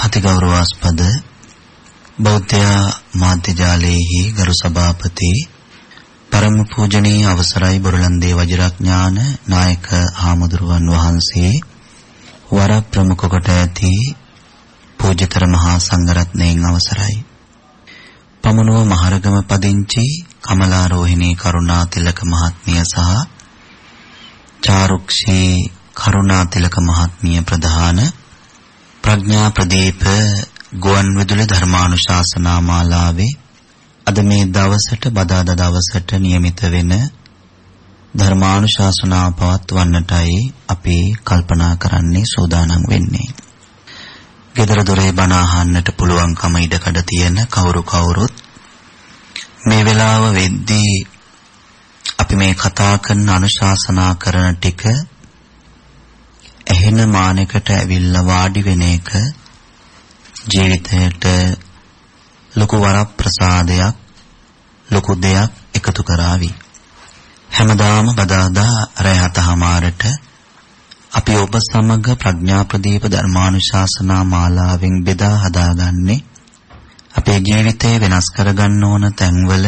අතිගෞරවාස්පද බෞද්ධ මාධ්‍ය ජාලයේහි ගරු සභාපති පරම පූජනීය අවසරයි බොරලන්දේ වජිරඥාන නායක හාමුදුරුවන් වහන්සේ වර ප්‍රමුඛ කොට ඇති පූජ්‍යතර මහා සංඝරත්නයන් අවසරයි. පමනුව මහරගම පදිංචි කමලාරෝහිණී කරුණාතිලක මහත්මිය සහ චාරුක්ෂී කරුණාතිලක මහත්මිය ප්‍රධාන ප්‍රඥා ප්‍රදීප ගුවන් විදුලි ධර්මානුශාසනා මාලාවේ අද මේ දවසට බදාදා දවසට નિયમિત වෙන ධර්මානුශාසනා පවත්වන්නටයි අපි කල්පනා කරන්නේ සූදානම් වෙන්නේ. ගෙදර දොරේ බණ අහන්නට පුළුවන්කම ඉඩකඩ තියෙන කවුරුත් මේ වෙලාව වෙද්දී අපි මේ කතා කරන අනුශාසනා කරන ටික එහෙන මානයකට ඇවිල්ලා වාඩි වෙන එක ජීවිතයට ලොකු වරප්‍රසාදයක් ලොකු දෙයක් එකතු කරાવી. හැමදාම බදාදා රැය 7:00ට අපි ඔබ සමග ප්‍රඥා ප්‍රදීප ධර්මානුශාසනා මාලාවෙන් බෙදා හදාගන්නේ අපේ ජීවිතය වෙනස් කරගන්න ඕන තැන්වල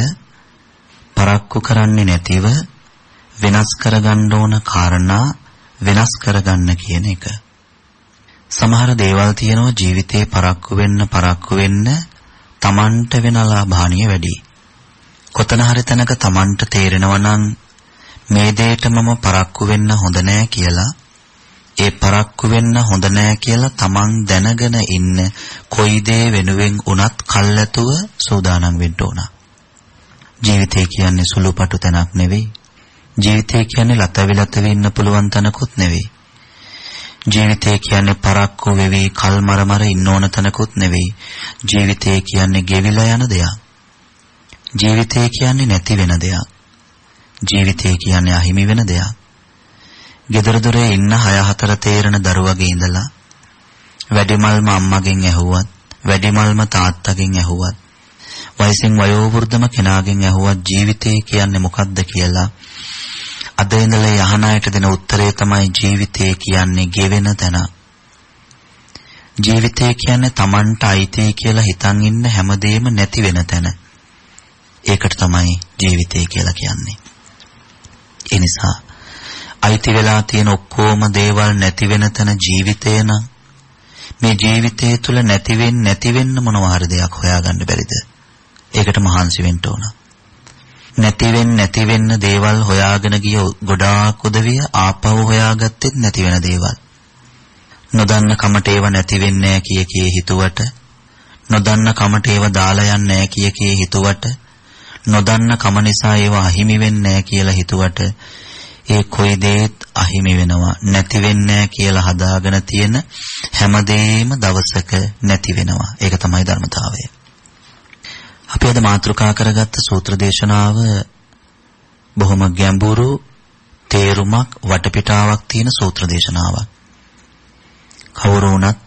පරක්කු කරන්නේ නැතිව වෙනස් කරගන්න ඕන කාරණා වෙනස් කරගන්න කියන එක. සමහර දේවල් තියෙනවා ජීවිතේ පරක්කු වෙන්න තමන්ට වෙන ලාභානිය වැඩි. කොතන හරි තැනක තමන්ට තේරෙනවා නම් මේ දෙයට මම පරක්කු වෙන්න හොඳ නෑ කියලා, ඒ පරක්කු වෙන්න හොඳ නෑ කියලා තමන් දැනගෙන ඉන්න කොයි දේ වෙනුවෙන් උනත් කල්ැතුව සූදානම් වෙන්න ඕන. ජීවිතය කියන්නේ සුළුපටු තැනක් නෙවෙයි. ජීවිතය කියන්නේ ලතවිලතවි ඉන්න පුළුවන් තැනකුත් නෙවෙයි. ජීවිතය කියන්නේ පරක්කු වෙවි කල්මරමර ඉන්න ඕන තැනකුත් නෙවෙයි. ජීවිතය කියන්නේ ගෙවිලා යන දෙයක්. ජීවිතය කියන්නේ නැති වෙන දෙයක්. ජීවිතය කියන්නේ අහිමි වෙන දෙයක්. ගෙදර දොරේ ඉන්න 6-4 තේරෙන දරුවගේ ඉඳලා වැඩිමල්ම අම්මගෙන් ඇහුවත්, වැඩිමල්ම තාත්තගෙන් ඇහුවත්, වයසින් වයෝවෘද්ධම කෙනාගෙන් ඇහුවත් ජීවිතය කියන්නේ මොකක්ද කියලා අද ඉඳලා යහන අයට දෙන උත්තරේ තමයි ජීවිතය කියන්නේ ගෙවෙන තැන. ජීවිතය කියන්නේ Tamanට අයිති කියලා හිතන් ඉන්න හැමදේම නැති වෙන තැන. ඒකට තමයි ජීවිතය කියලා කියන්නේ. ඒ නිසා අයිති වෙලා තියෙන ඔක්කොම දේවල් නැති වෙන තැන ජීවිතය නම් මේ ජීවිතය තුල නැති වෙන්න මොනවා හරි දෙයක් හොයාගන්න බැරිද? ඒකට මහන්සි වෙන්න ඕන. නැති වෙන්න දේවල් හොයාගෙන ගිය ගොඩාක් උදවිය ආපහු හොයාගත්තෙත් නැති වෙන දේවල්. නොදන්න කමට ඒව නැති වෙන්නේ නැහැ කිය හිතුවට, නොදන්න කමට ඒව දාලා යන්නේ නැහැ කිය හිතුවට, නොදන්න කම නිසා ඒව අහිමි වෙන්නේ නැහැ කියලා හිතුවට ඒ කොයි දේත් අහිමි වෙනවා. නැති වෙන්නේ කියලා හදාගෙන තියෙන හැමදේම දවසක නැති වෙනවා. ඒක තමයි ධර්මතාවය. අපි අද මාතෘකා කරගත්ත සූත්‍ර දේශනාව බොහොම ගැඹුරු තේරුමක් වටපිටාවක් තියෙන සූත්‍ර දේශනාවක්. කවුරු වුණත්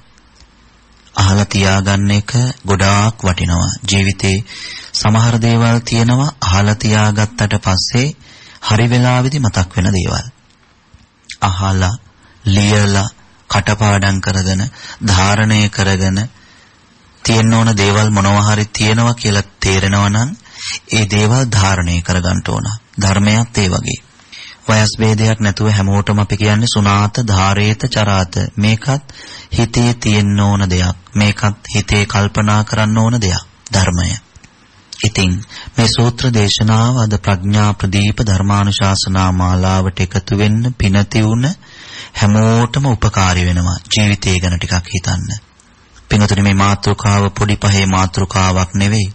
අහලා තියාගන්න එක ගොඩාක් වටිනවා. ජීවිතේ සමහර දේවල් තියෙනවා අහලා තියාගත්තට පස්සේ හරි වෙලාවෙදි මතක් වෙන දේවල්. අහලා ලියලා කටපාඩම් කරගෙන ධාරණය කරගෙන තියෙන්න ඕන දේවල් මොනවා හරි තියෙනවා කියලා තේරෙනවා නම් ඒ දේවල් ධාරණය කරගන්න ඕන. ධර්මයත් ඒ වගේ. වයස් ભેදයක් නැතුව හැමෝටම අපි කියන්නේ සුනාත ධාරේත චරාත. මේකත් හිතේ තියෙන්න ඕන දෙයක්. මේකත් හිතේ කල්පනා කරන්න ඕන දෙයක්. ධර්මය. ඉතින් මේ සූත්‍ර දේශනාව අද ප්‍රඥා ප්‍රදීප ධර්මානුශාසනා මාලාවට එකතු වෙන්න පිනති වුණ හැමෝටම උපකාරී වෙනවා. ජීවිතය ගැන ටිකක් හිතන්න. පින්වතුනි, මේ මාතෘකාව පොඩි පහේ මාතෘකාවක් නෙවෙයි.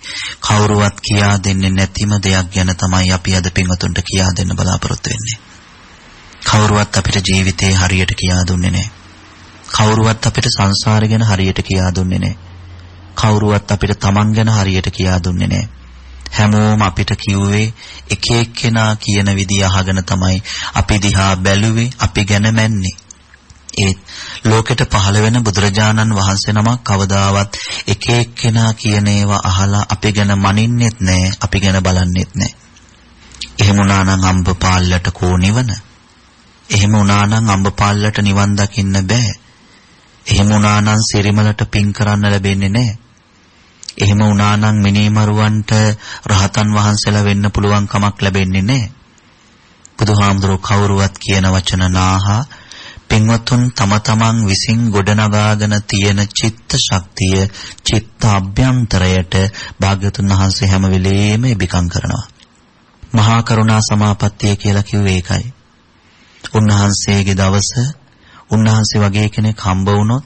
කවුරුවත් කියා දෙන්නේ නැතිම දෙයක් ගැන තමයි අපි අද පින්වතුන්ට කියා දෙන්න බලාපොරොත්තු වෙන්නේ. කවුරුවත් අපිට ජීවිතේ හරියට කියා දුන්නේ නැහැ. කවුරුවත් අපිට සංසාරය ගැන හරියට කියා දුන්නේ නැහැ. කවුරුවත් අපිට තමන් ගැන හරියට කියා දුන්නේ නැහැ. හැමෝම අපිට කිව්වේ එක එක්කෙනා කියන විදිය අහගෙන තමයි අපි දිහා බැලුවේ, අපි ගැන මැන්නේ. ඒ ලෝකෙට පහළ වෙන බුදුරජාණන් වහන්සේ නමක් කවදාවත් එක එක්කෙනා කියන ඒවා අහලා අපි ගැන මනින්නෙත් නැහැ, අපි ගැන බලන්නෙත් නැහැ. එහෙම වුණා නම් අම්බපාල්ලට කෝ නිවන. එහෙම වුණා නම් අම්බපාල්ලට නිවන් දකින්න බෑ. එහෙම වුණා නම් සිරිමලට පින් කරන්න ලැබෙන්නේ නැහැ. එහෙම වුණා නම් මිනිමරුවන්ට රහතන් වහන්සේලා වෙන්න පුළුවන් කමක් ලැබෙන්නේ නැහැ. බුදුහාමුදුරුවෝ කවුරුවත් කියන වචන නාහා පින්වත්තුන් තම තමන් විසින් ගොඩනගාගෙන තියෙන චිත්ත ශක්තිය චිත්ත අභ්‍යන්තරයට භාග්‍යවතුන් වහන්සේ හැම වෙලෙම ඉබිකම් කරනවා. මහා කරුණා සමාපත්තිය කියලා කිව්වේ ඒකයි. උන්වහන්සේගේ දවස උන්වහන්සේ වගේ කෙනෙක් හම්බ වුණොත්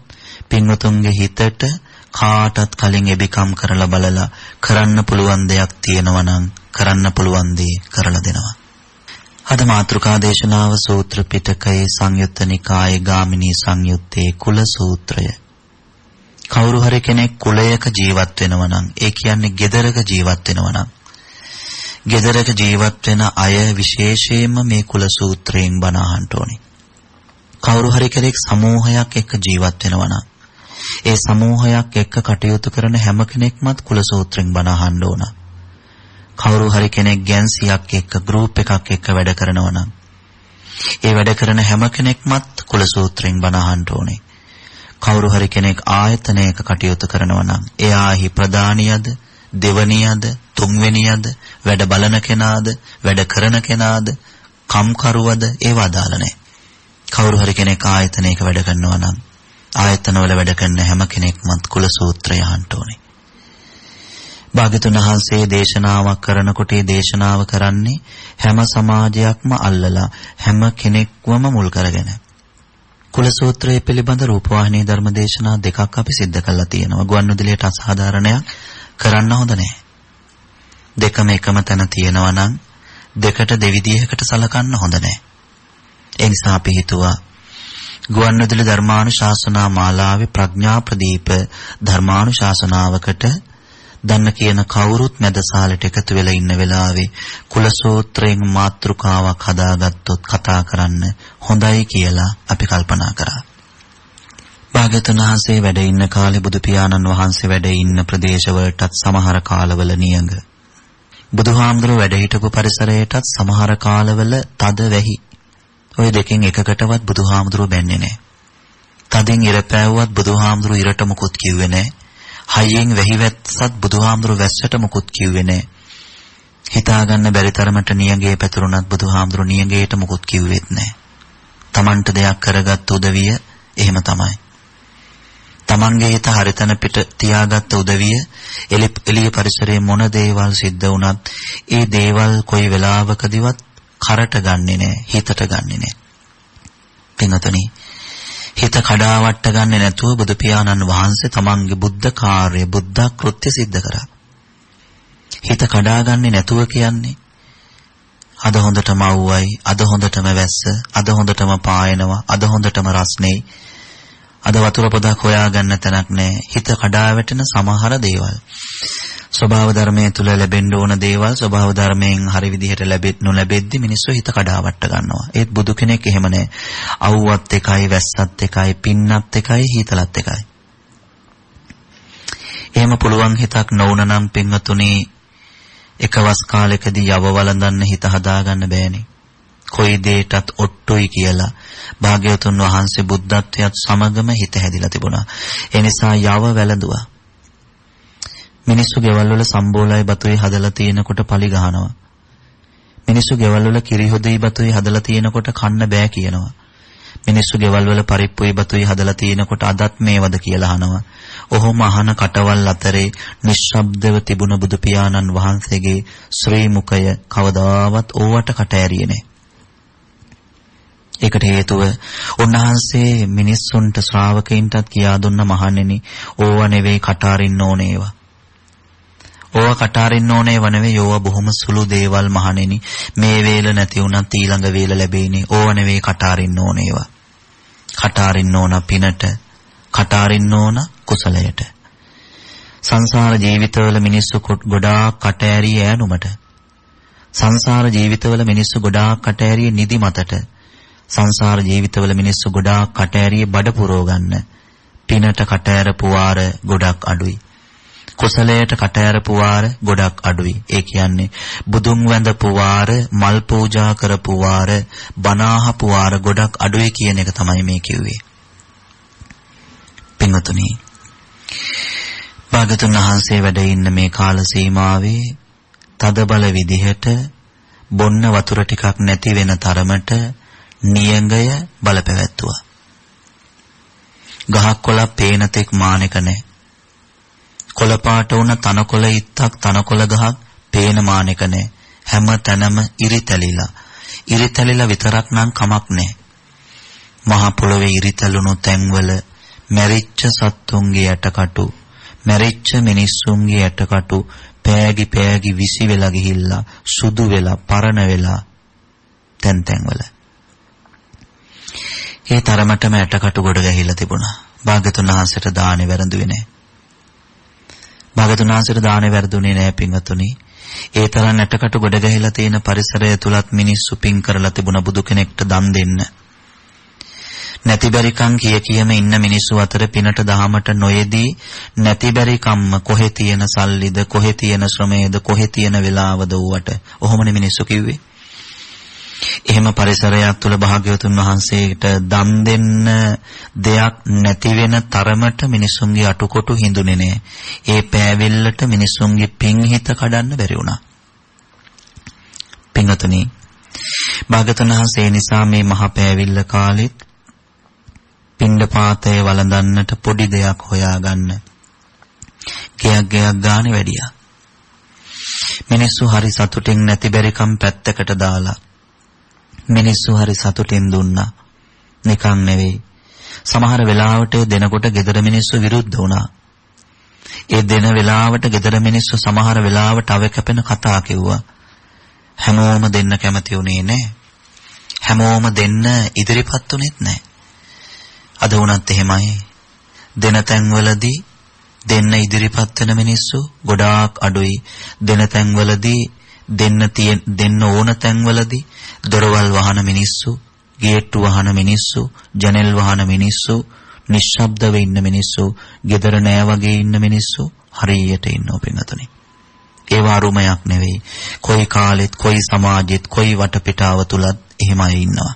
පින්වතුන්ගේ හිතට කාටත් කලින් ඉබිකම් කරලා බලලා කරන්න පුළුවන් දෙයක් තියෙනවා නම් කරන්න පුළුවන් දේ කරලා දෙනවා. අද මාතෘකා දේශනාව සූත්‍ර පිටකයේ සංයුත්ත නිකායේ ගාමිනී සංයුත්තේ කුල සූත්‍රය. කවුරු හරි කෙනෙක් කුලයක ජීවත් වෙනවා නම් ඒ කියන්නේ ගෙදරක ජීවත් වෙනවා නම් ගෙදරක ජීවත් වෙන අය විශේෂයෙන්ම මේ කුල සූත්‍රයෙන් බණ අහන්න ඕනේ. කවුරු හරි කෙනෙක් සමූහයක් එක්ක ජීවත් වෙනවා නම් ඒ සමූහයක් එක්ක කටයුතු කරන හැම කෙනෙක්මත් කුල සූත්‍රයෙන් බණ අහන්න ඕන. කවුරු හරි කෙනෙක් ගැන්සියක් එක්ක ගෲප් එකක් එක්ක වැඩ කරනවා නම් ඒ වැඩ කරන හැම කෙනෙක්මත් කුල සූත්‍රයෙන් බණ අහන්න ඕනේ. කවුරු හරි කෙනෙක් ආයතනයක කටයුතු කරනවා නම් එයාහි ප්‍රධානියද දෙවනියද තුන්වෙනියද වැඩ බලන කෙනාද වැඩ කරන කෙනාද කම්කරුවද ඒව අදාළ නැහැ. කවුරු හරි කෙනෙක් ආයතනයක වැඩ කරනවා නම් ආයතනවල වැඩ කරන හැම කෙනෙක්මත් කුල සූත්‍රය අහන්න ඕනේ. භාග්‍යතුන් වහන්සේ දේශනාවක් කරනකොට ඒ දේශනාව කරන්නේ හැම සමාජයක්ම අල්ලලා හැම කෙනෙක්වම මුල් කරගෙන. කුල සූත්‍රය පිළිබඳ රූපවාහිනී ධර්ම දේශනා දෙකක් අපි සිද්ධ කරලා තියෙනවා. ගුවන්විදුලියට අසාධාරණයක් කරන්න හොඳ නැහැ. දෙකම එකම තැන තියෙනවා නම් දෙකට දෙවිදිහකට සලකන්න හොඳ නැහැ. ඒ නිසා අපි හිතුවා ගුවන්විදුලි ධර්මානුශාසනා මාලාවේ ප්‍රඥා ප්‍රදීප ධර්මානුශාසනාවකට දන්න කියන කවුරුත් මැදසාලට එකතු වෙලා ඉන්න වෙලාවේ කුල සූත්‍රයෙන් මාතෘකාවක් හදාගත්තොත් කතා කරන්න හොඳයි කියලා අපි කල්පනා කරා. භාග්‍යවතුන් වහන්සේ වැඩ ඉන්න කාලේ බුදු පියාණන් වහන්සේ වැඩ ඉන්න ප්‍රදේශවලටත් සමහර කාලවල නියඟ. බුදුහාමුදුරුවෝ වැඩ හිටපු පරිසරයටත් සමහර කාලවල තද වැහි. ඔය දෙකෙන් එකකටවත් බුදුහාමුදුරුවෝ බැන්නේ නැහැ. තදින් ඉර පෑවුවත් බුදුහාමුදුරුවෝ ඉරට මුකුත් කිව්වේ නැහැ. හයියෙන් වැහි වැස්සත් බුදුහාමුදුරුවෝ වැස්සට මුකුත් කිව්වේ නැහැ. හිතා ගන්න බැරි තරමට නියඟේ පැතුරුණත් බුදුහාමුදුරුවෝ නියඟේට මුකුත් කිව්වෙත් නැහැ. Tamanට දෙයක් කරගත්ත උදවිය එහෙම තමයි. Tamanගේ හිත හරිතන පිට තියාගත්ත උදවිය එළිය පරිසරයේ මොන දේවල් සිද්ධ වුණත් ඒ දේවල් කොයි වෙලාවකදීවත් කරට ගන්නෙ නැහැ, හිතට ගන්නෙ නැහැ. පින්වතුනි, හිත කඩාවට ගන්නෙ නැතුව බුදු පියාණන් වහන්සේ තමන්ගේ බුද්ධ කාර්ය, බුද්ධ කෘත්‍ය සිද්ධ කරා. හිත කඩාගන්නේ නැතුව කියන්නේ අද හොඳටම අවුවයි, අද හොඳටම වැස්ස, අද හොඳටම පායනවා, අද හොඳටම රස්නේ, අද වතුර පොදක් හොයාගන්න තැනක් නැහැ. හිත කඩා වැටෙන සමහර දේවල්, ස්වභාව ධර්මයේ තුල ලැබෙන්න ඕන දේවල් ස්වභාව ධර්මයෙන් හරි විදිහට නොලැබෙද්දි මිනිස්සු හිත කඩාවට ගන්නවා. ඒත් බුදු කෙනෙක් එහෙම නැහැ. අවුවත් එකයි, වැස්සත් එකයි, පින්නත් එකයි, හීතලත් එකයි. එහෙම පුළුවන් හිතක් නොවුන නම් පින්වතුනි එකවස් කාලෙකදී යව වළඳන්න හිත හදාගන්න බෑනේ. කොයි දෙයකටත් ඔට්ටුයි කියලා භාග්‍යවතුන් වහන්සේ බුද්ධත්වයට සමගම හිත හැදිලා තිබුණා. ඒ නිසා යව වැළඳුවා. මිනිස්සු ගෙවල් වල සම්බෝලයි බතුයි හදලා තියෙනකොට පලි ගහනවා. මිනිස්සු ගෙවල් වල කිරි හොදයි බතුයි හදලා තියෙනකොට කන්න බෑ කියනවා. මිනිස්සු ගෙවල් වල පරිප්පුයි බතුයි හදලා තියෙනකොට අදත් මේවද කියලා අහනවා. ඔහොම අහන කටවල් අතරේ නිශ්ශබ්දව තිබුණ බුදු පියාණන් වහන්සේගේ ශ්‍රී මුඛය කවදාවත් ඕවට කට ඇරියේ නැහැ. ඒකට හේතුව උන්වහන්සේ මිනිස්සුන්ට ශ්‍රාවකයින්ටත් කියා දුන්න මහණෙනි ඕව නෙවෙයි කට අරින්න ඕනේ ඒවා. ඕව කට අරින්න ඕනේ ඒවා නෙවෙයි ඕව බොහොම සුළු දේවල් මහණෙනි. මේ වේල නැති වුණත් ඊළඟ වේල ලැබෙන්නේ. ඕව නෙවෙයි කට අරින්න ඕනේ ඒවා. කට අරින්න ඕන පිනට, කට අරින්න ඕන කුසලයට. සංසාර ජීවිතවල මිනිස්සු ගොඩාක් කට ඇරී ඈනුමට. සංසාර ජීවිතවල මිනිස්සු ගොඩාක් කට ඇරී නිදි මතට. සංසාර ජීවිතවල මිනිස්සු ගොඩාක් කට ඇරී බඩ පුරව ගන්න. පිනට කට ඇරපු වාර ගොඩක් අඩුයි. කුසලයට කට ඇරපු වාර ගොඩක් අඩුයි. ඒ කියන්නේ බුදුන් වැඳපු වාර, මල් පූජා කරපු වාර, බණ අහපු වාර ගොඩක් අඩුයි කියන එක තමයි මේ කිව්වේ. පින්වතුනි, භාගතුන් වහන්සේ වැඩ ඉන්න මේ කාල සීමාවේ තදබල විදිහට බොන්න වතුර ටිකක් නැති වෙන තරමට නියඟය බලපැවැත්තුවා. ගහක් කොළක් පේන තෙක් මානෙක නැහැ. කොළ පාට වුණ තනකොළ ඉත්තක් තනකොළ ගහක් පේන මානෙක නැහැ. හැම තැනම ඉරිතැලිලා විතරක් නම් කමක් නැහැ. මහා පොළොවේ ඉරිතැලුණු තැන්වල මැරිච්ච සත්තුන්ගේ ඇටකටු, මැරිච්ච මිනිස්සුන්ගේ ඇටකටු පෑගි විසි වෙලා ගිහිල්ලා සුදු වෙලා පරණ වෙලා තැන්වල ඒ තරමටම ඇටකටු ගොඩ ගැහිලා තිබුණා. භාගතුන් වහන්සේට දානේ වැරදුවේ නැහැ. භාගතුන් වහන්සේට දානේ වැරදුනේ නැහැ පින්වතුනි. ඒ තරම් ඇටකටු ගොඩ ගැහිලා තියෙන පරිසරය තුලත් මිනිස්සු පින් කරලා තිබුණ බුදු කෙනෙක්ට දන් දෙන්න. නැතිබරිකම් කියම ඉන්න මිනිස්සු අතර පිනට දහමට නොයේදී නැතිබරිකම්ම කොහෙ තියෙන සල්ලිද, කොහෙ තියෙන ශ්‍රමයේද, කොහෙ තියෙන වෙලාවද ඌවට ඔහොමනේ මිනිස්සු කිව්වේ. එහෙම පරිසරයක් තුල භාග්‍යවතුන් වහන්සේට දන් දෙන්න දෙයක් නැති වෙන තරමට මිනිසුන්ගේ අටුකොටු හිඳුනේ නෑ. ඒ පෑවෙල්ලට මිනිසුන්ගේ පින් හිත කඩන්න බැරි වුණා. පින්වතුනි, භාග්‍යවතුන් වහන්සේ නිසා මේ මහා පෑවිල්ල කාලෙත් පිණ්ඩපාතය වළඳන්නට පොඩි දෙයක් හොයාගන්න ගයක් ගානේ වැඩියා. මිනිස්සු හරි සතුටින් නැතිබරිකම් පැත්තකට දාලා මිනිස්සු හරි සතුටින් දුන්නා. නිකන් නෙවෙයි. සමහර වෙලාවට දෙනකොට gedara මිනිස්සු විරුද්ධ වුණා. ඒ දෙන වෙලාවට gedara මිනිස්සු සමහර වෙලාවට අව කැපෙන කතා කිව්වා. හැමෝම දෙන්න කැමති උනේ නැහැ. හැමෝම දෙන්න ඉදිරිපත් උනේත් නැහැ. අද වුණත් එහෙමයි. දෙන තැන්වලදී දෙන්න ඉදිරිපත් වෙන මිනිස්සු ගොඩාක් අඩුයි. දෙන තැන්වලදී දෙන්න ඕන තැන්වලදී දොරවල් වහන මිනිස්සු, ගේට්ටු වහන මිනිස්සු, ජනෙල් වහන මිනිස්සු, නිශ්ශබ්දව ඉන්න මිනිස්සු, gedara නෑ වගේ ඉන්න මිනිස්සු හරියට ඉන්නෝ පින්වතුනි. ඒව අරුමයක් නෙවෙයි. කොයි කාලෙත්, කොයි සමාජෙත්, කොයි වටපිටාව තුලත් එහෙමයි ඉන්නවා.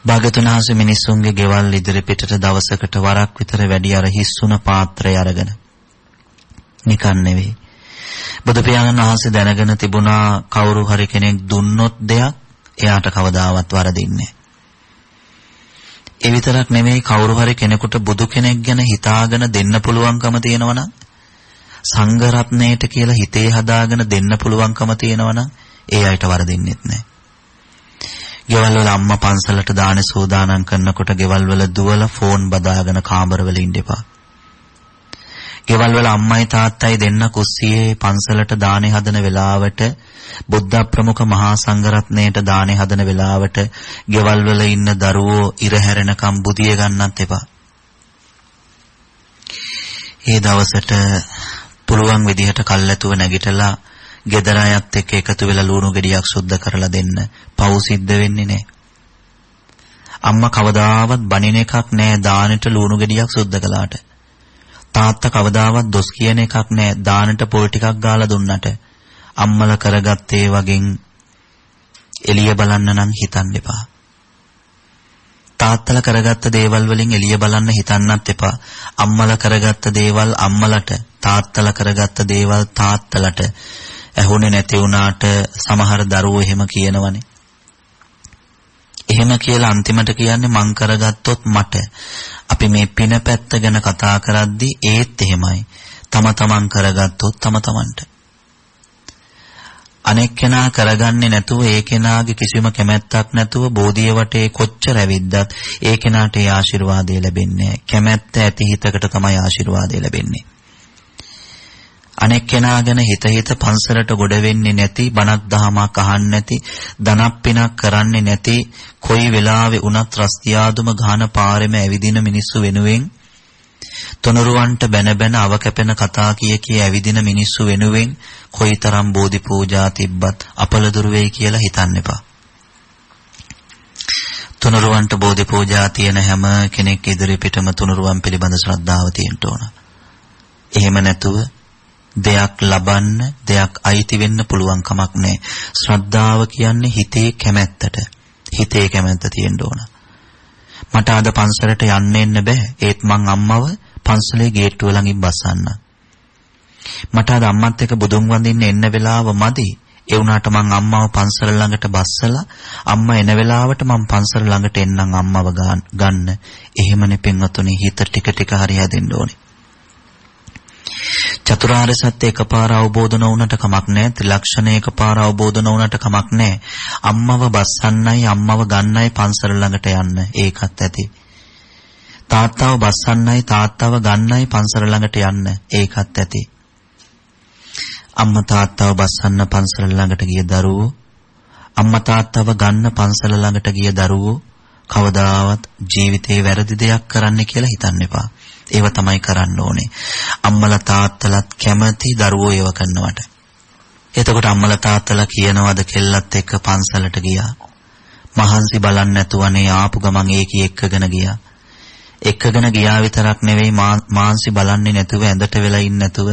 භාගතුන් වහන්සේ මිනිස්සුන්ගේ ගෙවල් ඉදිරි පිටට දවසකට වරක් විතර වැඩි අර හිස්සුන පාත්‍රය අරගෙන නිකන් නෙවෙයි. බුදු පියාණන් වහන්සේ දැනගෙන තිබුණා කවුරු හරි කෙනෙක් දුන්නොත් දෙයක් එයාට කවදාවත් වරදින්නේ නැහැ. ඒ විතරක් නෙමෙයි, කවුරු හරි කෙනෙකුට බුදු කෙනෙක් ගැන හිතාගෙන දෙන්න පුළුවන්කම තියෙනවා නම්, සංඝ රත්නයට කියලා හිතේ හදාගෙන දෙන්න පුළුවන්කම තියෙනවා නම් ඒ අයට වරදින්නෙත් නැහැ. ගෙවල් වල අම්මා පන්සලට දානේ සූදානම් කරනකොට ගෙවල් වල දුවලා ෆෝන් බදාගෙන කාමරවල ඉන්න එපා. ගෙවල් වල අම්මයි තාත්තයි දෙන්න කුස්සියේ පන්සලට දානේ හදන වෙලාවට, බුද්ධ ප්‍රමුඛ මහා සංඝරත්නයට දානේ හදන වෙලාවට ගෙවල් වල ඉන්න දරුවෝ ඉර හැරෙනකම් බුදිය ගන්නත් එපා. ඒ දවසට පුළුවන් විදිහට කල්ැතුව නැගිටලා ගෙදර අයත් එක්ක එකතු වෙලා ලුණු ගෙඩියක් සුද්ධ කරලා දෙන්න. පව් සිද්ධ වෙන්නේ නැහැ. අම්මා කවදාවත් බනින එකක් නැහැ දානෙට ලුණු ගෙඩියක් සුද්ධ කළාට. තාත්තා කවදාවත් දොස් කියන එකක් නැහැ දානෙට පොල් ටිකක් ගාලා දුන්නට. අම්මලා කරගත්තේ වගෙන් එළිය බලන්න නම් හිතන්න එපා. තාත්තලා කරගත්ත දේවල් වලින් එළිය බලන්න හිතන්නත් එපා. අම්මලා කරගත්ත දේවල් අම්මලට, තාත්තලා කරගත්ත දේවල් තාත්තලට ඇහුනේ නැති වුණාට සමහර දරුවෝ එහෙම කියනවනේ. එහෙම කියලා අන්තිමට කියන්නේ මං කරගත්තොත් මට. අපි මේ පින පැත්ත ගැන කතා කරද්දී ඒත් එහෙමයි. තම තමන් කරගත්තොත් තම තමන්ට. අනෙක් කෙනා කරගන්නේ නැතුව ඒ කෙනාගේ කිසිම කැමැත්තක් නැතුව බෝධිය වටේ කොච්චර ඇවිද්දත් ඒ කෙනාට ඒ ආශිර්වාදය ලැබෙන්නේ නැහැ. කැමැත්ත ඇති හිතකට තමයි ආශිර්වාදය ලැබෙන්නේ. අනෙක් කෙනා ගැන හිත පන්සලට ගොඩ වෙන්නේ නැති, බණක් දහමක් අහන්නේ නැති, ධනක් පිනක් කරන්නේ නැති, කොයි වෙලාවෙ වුණත් රස්තියාදුම ගහන පාරෙම ඇවිදින මිනිස්සු වෙනුවෙන්, තුනුරුවන්ට බැන අව කැපෙන කතා කිය ඇවිදින මිනිස්සු වෙනුවෙන් කොයිතරම් බෝධි පූජා තිබ්බත් අපලදුරු වෙයි කියලා හිතන්න එපා. තුනුරුවන්ට බෝධි පූජා තියෙන හැම කෙනෙක් ඉදිරි පිටම තුනුරුවන් පිළිබඳ ශ්‍රද්ධාව තියෙන්න ඕන. එහෙම නැතුව දෙයක් ලබන්න, දෙයක් අයිති වෙන්න පුළුවන් කමක් නැහැ. ශ්‍රද්ධාව කියන්නේ හිතේ කැමැත්තට. හිතේ කැමැත්ත තියෙන්න ඕන. මට අද පන්සලට යන්න එන්න බෑ. ඒත් මං අම්මව පන්සලේ ගේට්ටුව ළඟින් බස්සන්න. මට අද අම්මත් එක්ක බුදුන් වඳින්න එන්න වෙලාව මදි. ඒ වුණාට මං අම්මව පන්සල ළඟට බස්සලා අම්මා එන වෙලාවට මං පන්සල ළඟට එන්නම් අම්මව ගන්න. එහෙමනේ පින්වතුනි, හිත ටික ටික හරි හැදෙන්න ඕනේ. චතුරාර්ය සත්‍ය එකපාර අවබෝධ නොවුනට කමක් නැහැ. ත්‍රිලක්ෂණ එකපාර අවබෝධ නොවුනට කමක් නැහැ. අම්මව බස්සන්නයි අම්මව ගන්නයි පන්සල ළඟට යන්න. ඒකත් ඇති. තාත්තව බස්සන්නයි තාත්තව ගන්නයි පන්සල ළඟට යන්න. ඒකත් ඇති. අම්මා තාත්තව බස්සන්න පන්සල ළඟට ගිය දරුවෝ, අම්මා තාත්තව ගන්න පන්සල ළඟට ගිය දරුවෝ කවදාවත් ජීවිතේ වැරදි දෙයක් කරන්න කියලා හිතන්න එපා. ඒව තමයි කරන්න ඕනේ. අම්මලා තාත්තලාත් කැමති දරුවෝ ඒව කරනවට. එතකොට අම්මලා තාත්තලා කියනවාද කෙල්ලත් එක්ක පන්සලට ගියා. මහන්සි බලන්න නැතුවනේ ආපු ගමන් ඒකී එක්කගෙන ගියා. එක්කගෙන ගියා විතරක් නෙවෙයි මාන්සි බලන්නේ නැතුව ඇඳට වෙලා ඉන්නේ නැතුව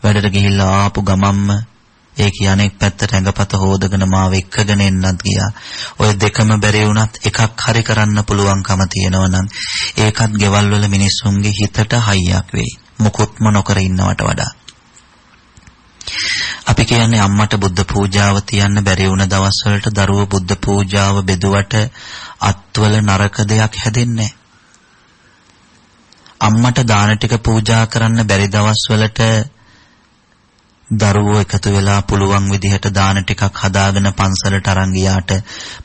වැඩට ගිහිල්ලා ආපු ගමම්ම ඒ කියන්නේ පැත්තට ඇඟපත හොදගෙන මාව එක්කගෙන එන්නත් ගියා. ඔය දෙකම බැරි වුණත් එකක් හරි කරන්න පුළුවන්කම තියෙනවා නම් ඒකත් ගෙවල් වල මිනිස්සුන්ගේ හිතට හයියක් වෙයි. මොකොත්ම නොකර ඉන්නවට වඩා. අපි කියන්නේ අම්මට බුද්ධ පූජාව තියන්න බැරි වුණ දවස් වලට දරුවෝ බුද්ධ පූජාව බෙදුවට අත්වල නරක දෙයක් හැදෙන්නේ නැහැ. අම්මට දාන ටික පූජා කරන්න බැරි දවස් වලට දරුවෝ එකතු වෙලා පුළුවන් විදිහට දාන ටිකක් හදාගෙන පන්සලට අරන් ගියාට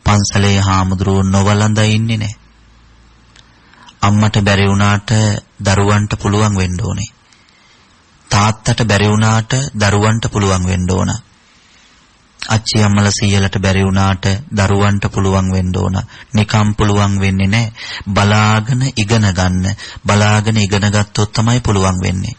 පන්සලේ හාමුදුරුවෝ නොවලඳ ඉන්නේ නැහැ. අම්මට බැරි වුණාට දරුවන්ට පුළුවන් වෙන්න ඕනේ. තාත්තට බැරි වුණාට දරුවන්ට පුළුවන් වෙන්න ඕන. අච්චි අම්මලා සීයලට බැරි වුණාට දරුවන්ට පුළුවන් වෙන්න ඕන. නිකම් පුළුවන් වෙන්නේ නැහැ. බලාගෙන ඉගෙන ගන්න. බලාගෙන ඉගෙන ගත්තොත් තමයි පුළුවන් වෙන්නේ.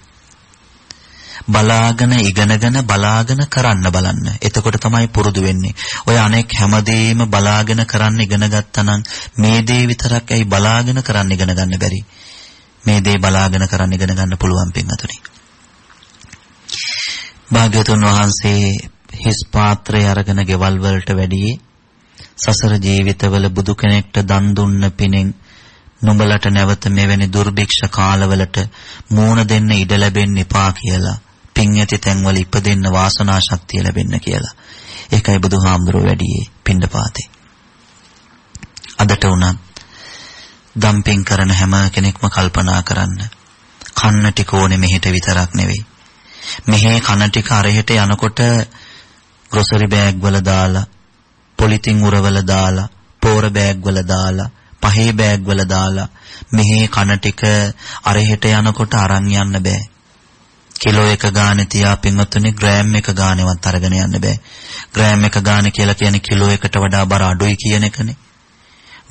බලාගෙන ඉගෙනගෙන බලාගෙන කරන්න බලන්න. එතකොට තමයි පුරුදු වෙන්නේ. ඔය අනෙක් හැමදේම බලාගෙන කරන්න ඉගෙන ගත්තා නම් මේ දේ විතරක් ඇයි බලාගෙන කරන්න ඉගෙන ගන්න බැරි? මේ දේ බලාගෙන කරන්න ඉගෙන ගන්න පුළුවන් පින්වතුනි. භාග්‍යවතුන් වහන්සේ හිස් පාත්‍රය අරගෙන ගෙවල් වලට වැඩියේ සසර ජීවිතවල බුදු කෙනෙක්ට දන් දුන්න පිණින් නුඹලට නැවත මෙවැනි දුර්භික්ෂ කාලවලට මූණ දෙන්න ඉඩ ලැබෙන්න එපා කියලා. පින් ඇති තැන්වල ඉපදෙන්න වාසනා ශක්තිය ලැබෙන්න කියලා. ඒකයි බුදුහාමුදුරුවෝ වැඩියේ පින්ඩපාතේ. අදට උනත් දම්පින් කරන හැම කෙනෙක්ම කල්පනා කරන්න. කන්න ටික ඕනේ මෙහෙට විතරක් නෙවෙයි. මෙහි කන ටික අරහෙට යනකොට ග්‍රොසරි බෑග් වල දාලා, පොලිතින් උරවල දාලා, පෝර බෑග් වල දාලා, පහේ බෑග් වල දාලා මෙහි කන ටික අරහෙට යනකොට අරන් යන්න බෑ. කිලෝ එක ගානේ තියා පින්වත්නි ග්‍රෑම් එක ගානේවත් අරගෙන යන්න බෑ. ග්‍රෑම් එක ගානේ කියලා කියන්නේ කිලෝ එකට වඩා බර අඩුයි කියන එකනේ.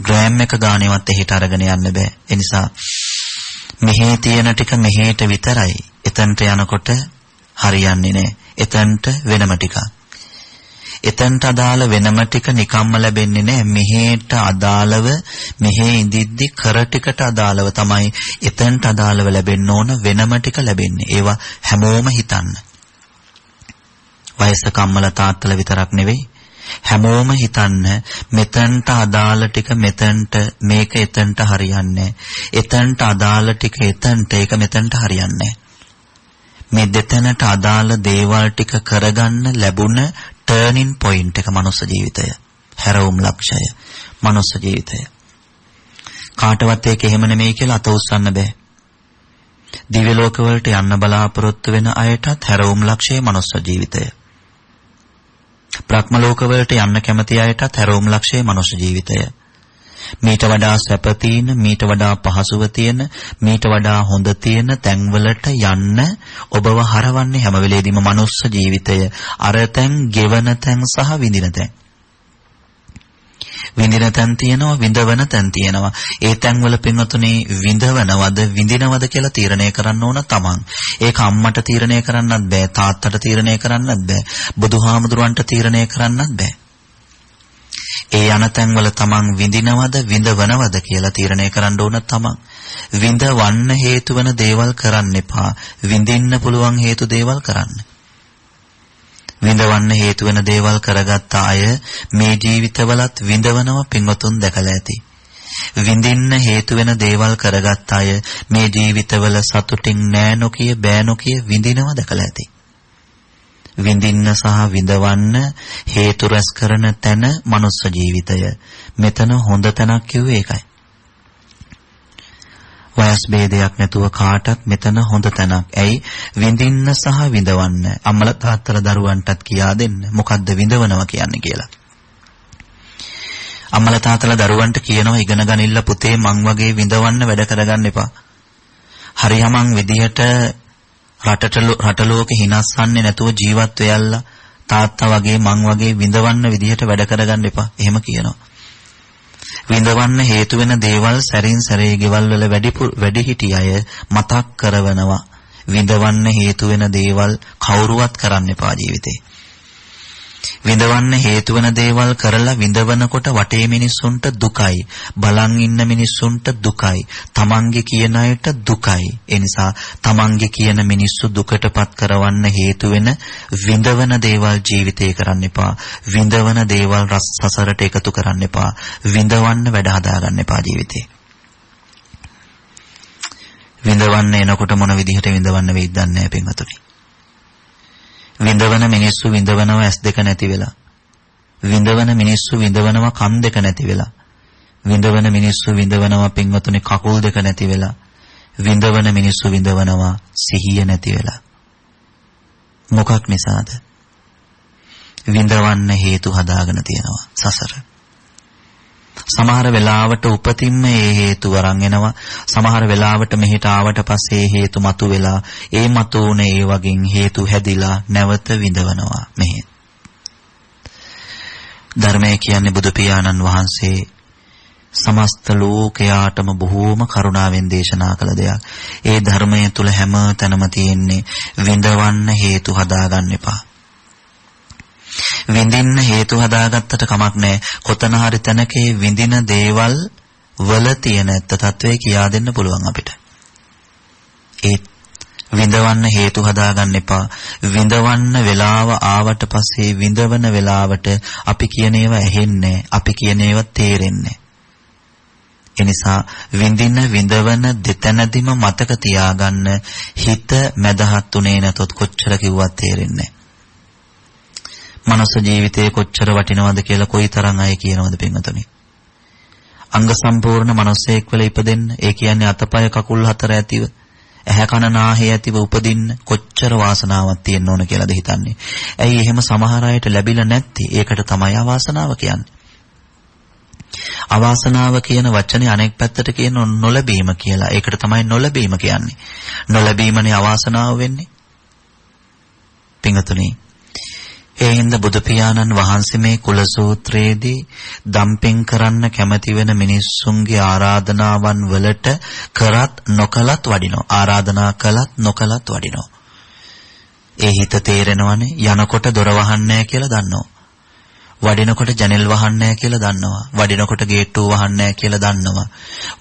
ග්‍රෑම් එක ගානේවත් එහෙට අරගෙන යන්න බෑ. ඒ නිසා මෙහි තියෙන ටික මෙහෙට විතරයි. එතනට යනකොට හරියන්නේ නැහැ. එතනට වෙනම ටිකක්. එතනට අදාළ වෙනම ටික නිකම්ම ලැබෙන්නේ නැහැ. මෙහෙට අදාළව මෙහෙ ඉඳිද්දි කර ටිකට අදාළව තමයි එතනට අදාළව ලැබෙන්න ඕන වෙනම ටික ලැබෙන්නේ. ඒවා හැමෝම හිතන්න. වයසක අම්මලා තාත්තලා විතරක් නෙවෙයි හැමෝම හිතන්න මෙතනට අදාළ ටික මෙතනට මේක එතනට හරියන්නේ. එතනට අදාළ ටික එතනට ඒක මෙතනට හරියන්නේ. මේ දෙතැනට අදාළ දේවල් ටික කරගන්න ලැබුණ ටර්නින් පොයින්ට් එක මනුස්ස ජීවිතය. හැරවුම් ලක්ෂය මනුස්ස ජීවිතය. කාටවත් ඒක එහෙම නෙමෙයි කියලා අත උස්සන්න බෑ. දිව්‍ය ලෝක වලට යන්න බලාපොරොත්තු වෙන අයටත් හැරවුම් ලක්ෂය මනුස්ස ජීවිතය. බ්‍රහ්ම ලෝක වලට යන්න කැමති අයටත් හැරවුම් ලක්ෂය මනුස්ස ජීවිතය. මීට වඩා සැප තියෙන, මීට වඩා පහසුව තියෙන, මීට වඩා හොඳ තියෙන තැන්වලට යන්න ඔබව හරවන්නේ හැම වෙලේදීම මනුස්ස ජීවිතය. අර තැන්, ගෙවන තැන් සහ විඳින තැන්. විඳින තැන් තියෙනවා, විඳවන තැන් තියෙනවා. ඒ තැන්වල පින්වතුනි විඳවනවද විඳිනවද කියලා තීරණය කරන්න ඕන තමන්. ඒක අම්මට තීරණය කරන්නත් බෑ, තාත්තට තීරණය කරන්නත් බෑ, බුදුහාමුදුරන්ට තීරණය කරන්නත් බෑ. ඒ යන තැන්වල තමන් විඳිනවද විඳවනවද කියලා තීරණය කරන්න ඕන තමන්. විඳවන්න හේතු වෙන දේවල් කරන්න එපා. විඳින්න පුළුවන් හේතු දේවල් කරන්න. විඳවන්න හේතු වෙන දේවල් කරගත්ත අය මේ ජීවිතවලත් විඳවනව පින්වතුන් දැකලා ඇති. විඳින්න හේතු වෙන දේවල් කරගත් අය මේ ජීවිතවල සතුටින් නෑ නොකිය බෑ නොකිය විඳිනව දැකලා ඇති. විඳින්න සහ විඳවන්න හේතු රැස් කරන තැන මනුස්ස ජීවිතය. මෙතන හොඳ තැනක් කිව්වේ ඒකයි. වයස් ભેදයක් නැතුව කාටත් මෙතන හොඳ තැනක්. ඇයි? විඳින්න සහ විඳවන්න. අම්මලා තාත්තලා දරුවන්ටත් කියා දෙන්න. මොකද්ද විඳවනවා කියන්නේ කියලා. අම්මලා තාත්තලා දරුවන්ට කියනවා ඉගෙන ගනින්න පුතේ මං වගේ විඳවන්න වැඩ කරගන්න එපා. හරියමං විදිහට රට ලෝකෙ හිනස්සන්නේ නැතුව ජීවත් වෙයල්ලා තාත්තා වගේ මං වගේ විඳවන්න විදිහට වැඩ කරගන්න එපා. එහෙම කියනවා. විඳවන්න හේතු වෙන දේවල් සැරින් සැරේ ගෙවල් වල වැඩි හිටි අය මතක් කරවනවා. විඳවන්න හේතු වෙන දේවල් කවුරුවත් කරන්න එපා ජීවිතේ. විඳවන්න හේතු වෙන දේවල් කරලා විඳවනකොට වටේ මිනිස්සුන්ට දුකයි. බලන් ඉන්න මිනිස්සුන්ට දුකයි. තමන්ගේ කියන අයට දුකයි. ඒ නිසා තමන්ගේ කියන මිනිස්සු දුකටපත් කරවන්න හේතු වෙන විඳවන දේවල් ජීවිතේ කරන්න එපා. විඳවන දේවල් සසරට එකතු කරන්න එපා. විඳවන්න වැඩ හදාගන්න එපා ජීවිතේ. විඳවන්න එනකොට මොන විදිහට විඳවන්න වෙයිද දන්නේ නැහැ පින්වතුනි. විඳවන මිනිස්සු විඳවනවා ඇස් දෙක නැති වෙලා. විඳවන මිනිස්සු විඳවනවා කන් දෙක නැති වෙලා. විඳවන මිනිස්සු විඳවනවා පින්වතුනි කකුල් දෙක නැති වෙලා. විඳවන මිනිස්සු විඳවනවා සිහිය නැති වෙලා. මොකක් නිසාද? විඳවන්න හේතු හදාගෙන තියෙනවා සසර. සමහර වෙලාවට උපතින්ම මේ හේතු වරන් එනවා. සමහර වෙලාවට මෙහෙට ආවට පස්සේ හේතු මතුවෙලා ඒ මතුවුන ඒ වගේ හේතු හැදිලා නැවත විඳවනවා. මෙහෙ ධර්මය කියන්නේ බුදු පියාණන් වහන්සේ සමස්ත ලෝකයාටම බොහෝම කරුණාවෙන් දේශනා කළ දෙයක්. ඒ ධර්මය තුල හැම තැනම තියෙන්නේ විඳවන්න හේතු හදාගන්න එපා. විඳින්න හේතු හදාගත්තට කමක් නැහැ. කොතන හරි තැනකේ විඳින දේවල් වල තියෙන ඇත්ත తත්වයේ කියා දෙන්න පුළුවන් අපිට. ඒ විඳවන්න හේතු හදාගන්න එපා. විඳවන්න වෙලාව ආවට පස්සේ විඳවන වෙලාවට අපි කියන ඒවා ඇහෙන්නේ, අපි කියන ඒවා තේරෙන්නේ. ඒ නිසා විඳවන දෙතැනදීම මතක තියාගන්න. හිත මැදහත් උනේ නැතොත් කොච්චර කිව්වත් තේරෙන්නේ නැහැ. මනුස්ස ජීවිතේ කොච්චර වටිනවද කියලා කොයිතරම් අය කියනවද පින්වතුනි? අංග සම්පූර්ණ මනුස්සයෙක් වෙලා ඉපදෙන්න, ඒ කියන්නේ අතපය කකුල් හතර ඇතිව, ඇහැ කන නාහය ඇතිව උපදින්න කොච්චර වාසනාවක් තියෙන්න ඕන කියලාද හිතන්නේ? ඇයි එහෙම සමහර අයට ලැබිලා නැත්තේ? ඒකට තමයි අවාසනාව කියන්නේ. අවාසනාව කියන වචනේ අනෙක් පැත්තට කියන නොලැබීම කියලා. ඒකට තමයි නොලැබීම කියන්නේ. නොලැබීමනේ අවාසනාව වෙන්නේ. පින්වතුනි, ඒ හින්දා බුදු පියාණන් වහන්සේ මේ කුල සූත්‍රයේදී දම්පින් කරන්න කැමති වෙන මිනිස්සුන්ගේ ආරාධනාවන් වලට කරත් නොකලත් වඩිනවා. ආරාධනා කළත් නොකලත් වඩිනවා. ඒ හිත තේරෙනවනේ. යනකොට දොර වහන්නේ කියලා දන්නවා. වඩිනකොට ජනෙල් වහන්නේ කියලා දන්නවා. වඩිනකොට ගේට්ටුව වහන්නේ කියලා දන්නවා.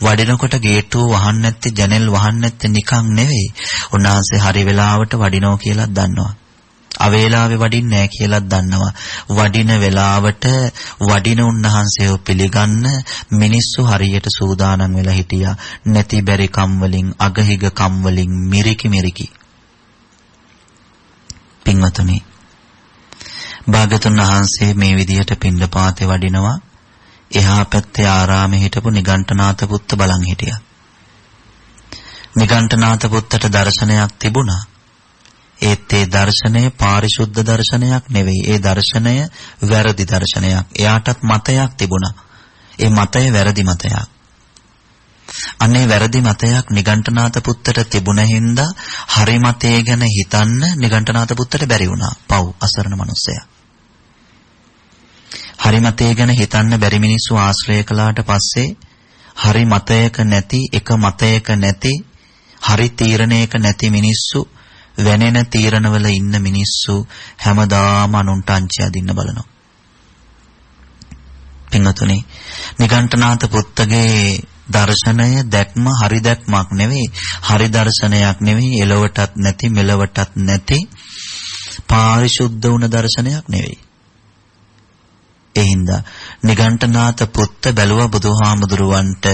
වඩිනකොට ගේට්ටුව වහන්නේ නැත්තේ ජනෙල් වහන්නේ නැත්තේ නිකන් නෙවෙයි. උන්වහන්සේ හරි වෙලාවට වඩිනවා කියලා දන්නවා. අවේලාවේ වඩින්නේ නැහැ කියලා දන්නවා. වඩින වෙලාවට වඩින උන්වහන්සේව පිළිගන්න මිනිස්සු හරියට සූදානම් වෙලා හිටියා. නැති බැරි කම් වලින්, අගහිග කම් වලින් මිරිකි. පින්වතුනි, භාග්‍යතුන් වහන්සේ මේ විදිහට පින්ඩපාතේ වඩිනවා. එහා පැත්තේ ආරාමේ හිටපු නිගණ්ඨනාත පුත්ත බලන් හිටියා. නිගණ්ඨනාත පුත්තට දර්ශනයක් තිබුණා. ඒත් ඒ දර්ශනය පාරිශුද්ධ දර්ශනයක් නෙවෙයි. ඒ දර්ශනය වැරදි දර්ශනයක්. එයාටත් මතයක් තිබුණා. ඒ මතය වැරදි මතයක්. අනේ වැරදි මතයක් නිගණ්ඨනාත පුත්තට තිබුණ හින්දා හරි මතය ගැන හිතන්න නිගණ්ඨනාත පුත්තට බැරි වුණා. පව් අසරණ මිනිස්සයා. හරි මතය ගැන හිතන්න බැරි මිනිස්සු ආශ්‍රය කළාට පස්සේ හරි මතයක නැති, එක මතයක නැති, හරි තීරණයක නැති මිනිස්සු, වෙනෙන තීරණවල ඉන්න මිනිස්සු හැමදාම අනුන්ට අංචි අදින්න බලනවා. පින්වතුනි, නිගණ්ඨනාත පුත්තගේ දර්ශනය දැක්ම හරි දැක්මක් නෙවෙයි, හරි දර්ශනයක් නෙවෙයි, එලවටත් නැති මෙලවටත් නැති පාරිශුද්ධ වුණ දර්ශනයක් නෙවෙයි. ඒ හින්දා නිගණ්ඨනාත පුත්ත බැලුවා බුදුහාමුදුරුවන්ට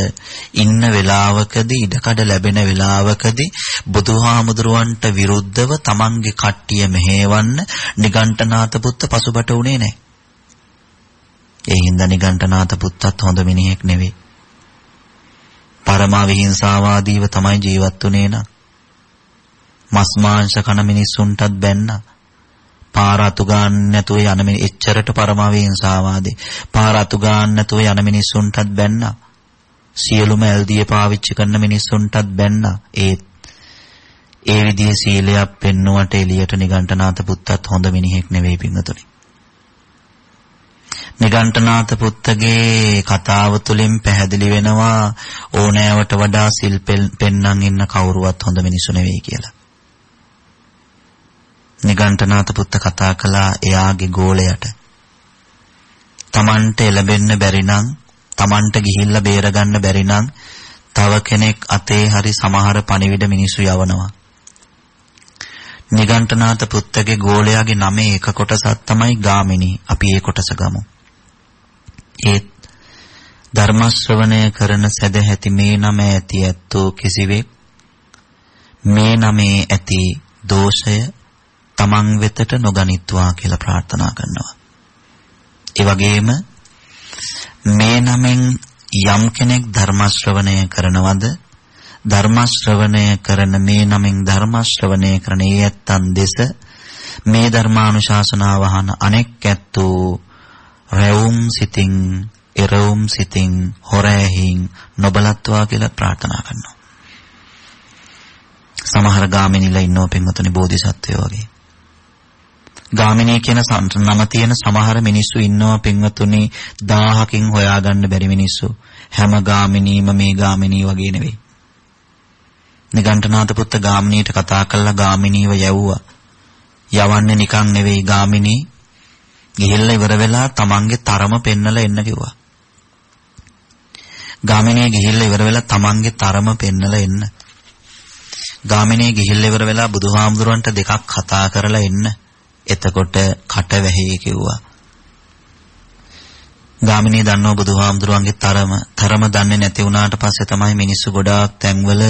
ඉන්න වෙලාවකදී ඉඩකඩ ලැබෙන වෙලාවකදී බුදුහාමුදුරුවන්ට විරුද්ධව තමන්ගේ කට්ටිය මෙහෙවන්න නිගණ්ඨනාත පුත්ත පසුබට උනේ නැහැ. ඒ හින්දා නිගණ්ඨනාත පුත්තත් හොඳ මිනිහෙක් නෙවෙයි. පරමා විහිංසාවාදීව තමයි ජීවත් වුනේ නා. මස් මාංශ කන මිනිස්සුන්ටත් බැන්නා. පාර අතු ගන්න නැතුව යන මිනිහ එච්චරට පරමා විහිංසාවාදී. පාර අතු ගන්න නැතුව යන මිනිස්සුන්ටත් බැන්නා. සියලුම ඇල්දිය පාවිච්චි කරන මිනිස්සුන්ටත් බැන්නා. ඒ විදිහේ සීලයක් පෙන්නුවට එළියට නිගණ්ඨනාත පුත්තත් හොඳ මිනිහෙක් නෙවෙයි පින්වතුනි. නිගණ්ඨනාත පුත්තගේ කතාව තුළින් පැහැදිලි වෙනවා ඕනෑවට වඩා සිල් පෙන්නන් ඉන්න කවුරුවත් හොඳ මිනිස්සු නෙවෙයි කියලා. නිගණ්ඨනාත පුත්ත කතා කළා එයාගේ ගෝලයට තමන්ට එළබෙන්න බැරි නම් තමන්ට ගිහිල්ලා බේර ගන්න බැරි නම් තව කෙනෙක් අතේ හරි සමහර පණිවිඩ මිනිස්සු යවනවා. නිගණ්ඨනාත පුත්තගේ ගෝලයාගේ නමේ එක කොටසක් තමයි ගාමිණී. අපි ඒ කොටස ගමු. ඒත් ධර්ම ශ්‍රවණය කරන සදැහැති මේ නම ඇති ඇත්තෝ කිසිවෙක් මේ නමේ ඇති දෝෂය තමන් වෙතට නොගනිත්වා කියලා ප්‍රාර්ථනා කරනවා. ඒ වගේම මේ නමෙන් යම් කෙනෙක් ධර්ම ශ්‍රවණය කරනවද ධර්ම ශ්‍රවණය කරන මේ නමෙන් ධර්ම ශ්‍රවණය කරන ඒ ඇත්තන් දෙස මේ ධර්මානුශාසනාව අහන අනෙක් ඇත්තෝ රැවුම් සිතින් එරවුම් සිතින් හොරැහින් නොබලත්වා කියලා ප්‍රාර්ථනා කරනවා. සමහර ගාමිණීලා ඉන්නව පින්වතුනි බෝධිසත්වයෝ වගේ. ගාමිණී කියන නම තියෙන සමහර මිනිස්සු ඉන්නවා පින්වතුනි 1000කින් හොයාගන්න බැරි මිනිස්සු. හැම ගාමිණීම මේ ගාමිණී වගේ නෙවෙයි. නිගණ්ඨනාත පුත්ත ගාමිණීට කතා කළා ගාමිණීව යවුවා. යවන්නේ නිකන් නෙවෙයි ගාමිණී ගිහිල්ලා ඉවර වෙලා තමන්ගේ තරම පෙන්නලා එන්න කිව්වා. ගාමිණී ගිහිල්ලා ඉවර වෙලා තමන්ගේ තරම පෙන්නලා එන්න. ගාමිණී ගිහිල්ලා ඉවර වෙලා බුදුහාමුදුරන්ට දෙකක් කතා කරලා එන්න. එතකොට කට වැහි කිව්වා. ගාමිණී දන්නව බුදුහාමුදුරන්ගේ තරම දන්නේ නැති වුණාට පස්සේ තමයි මිනිස්සු ගොඩාක් තැන්වල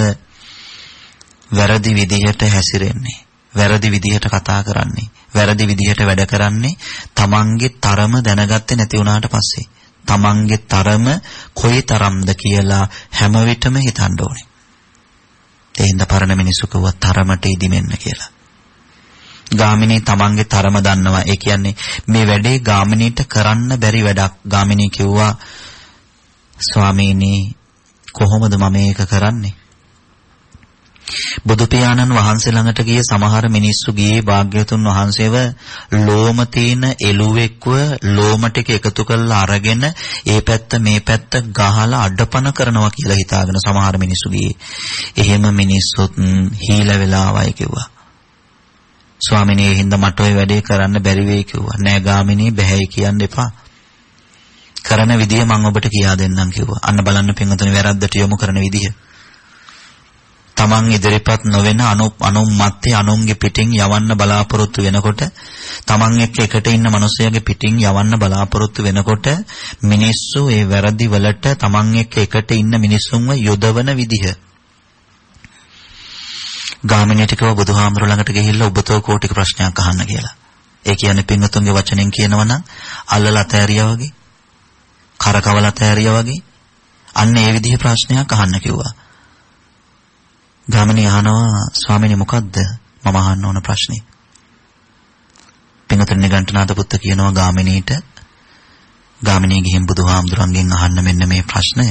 වැරදි විදිහට හැසිරෙන්නේ. වැරදි විදිහට කතා කරන්නේ. වැරදි විදිහට වැඩ කරන්නේ තමන්ගේ තරම දැනගත්තේ නැති වුණාට පස්සේ. තමන්ගේ තරම කොයි තරම්ද කියලා හැම විටම හිතන්න ඕනේ. ඒ හින්දා පරණ මිනිස්සු කවුවා තරමට ඉදිමෙන්න කියලා. ගාමිණී තමන්ගේ තරම දන්නවා. ඒ කියන්නේ මේ වැඩේ ගාමිණීට කරන්න බැරි වැඩක්. ගාමිණී කිව්වා ස්වාමීනි කොහොමද මම මේක කරන්නේ? බුදු පියාණන් වහන්සේ ළඟට ගිය සමහර මිනිස්සු ගියේ භාග්‍යවතුන් වහන්සේව ලෝම තීන එළුවෙක්ව ලෝම ටික එකතු කරලා අරගෙන ඒ පැත්ත මේ පැත්ත ගහලා අඩපණ කරනවා කියලා හිතාගෙන සමහර මිනිස්සු ගියේ. එහෙම මිනිස්සුත් හීල වෙලාවයි කිව්වා. ස්වාමිනේ හින්දා මට ওই වැඩේ කරන්න බැරි වෙයි කිව්වා. නෑ ගාමිණී බැහැයි කියන්න එපා. කරන විදිය මම ඔබට කියා දෙන්නම් කිව්වා. අන්න බලන්න පින්වතුනි වැරද්දට යොමු කරන විදිය. තමන් ඉදිරිපත් නොවන අනුන් මැත්තේ අනුන්ගේ පිටින් යවන්න බලාපොරොත්තු වෙනකොට තමන් එක්ක එකට ඉන්න මිනිස්සයාගේ පිටින් යවන්න බලාපොරොත්තු වෙනකොට මිනිස්සු ඒ වැරදි වලට තමන් එක්ක එකට ඉන්න මිනිස්සුන්ව යොදවන විදිහ. ගාමිණීට කිව්ව බුදුහාමුදුර ළඟට ගිහිල්ලා ඔබතෝ කෝටික ප්‍රශ්නයක් අහන්න කියලා. ඒ කියන්නේ පින්වතුන්ගේ වචනෙන් කියනවා නම් අල්ලලා තෑරියා වගේ, කරකවලා තෑරියා වගේ අන්න ඒ විදිහේ ප්‍රශ්නයක් අහන්න කිව්වා. ගාමිණී අහනවා ස්වාමීනි මොකද්ද මම අහන්න ඕන ප්‍රශ්නේ? පින්වතුන් නිගණ්ඨනාත පුත්ත කියනවා ගාමිණීට ගාමිණී ගිහින් බුදුහාමුදුරන්ගෙන් අහන්න මෙන්න මේ ප්‍රශ්නය.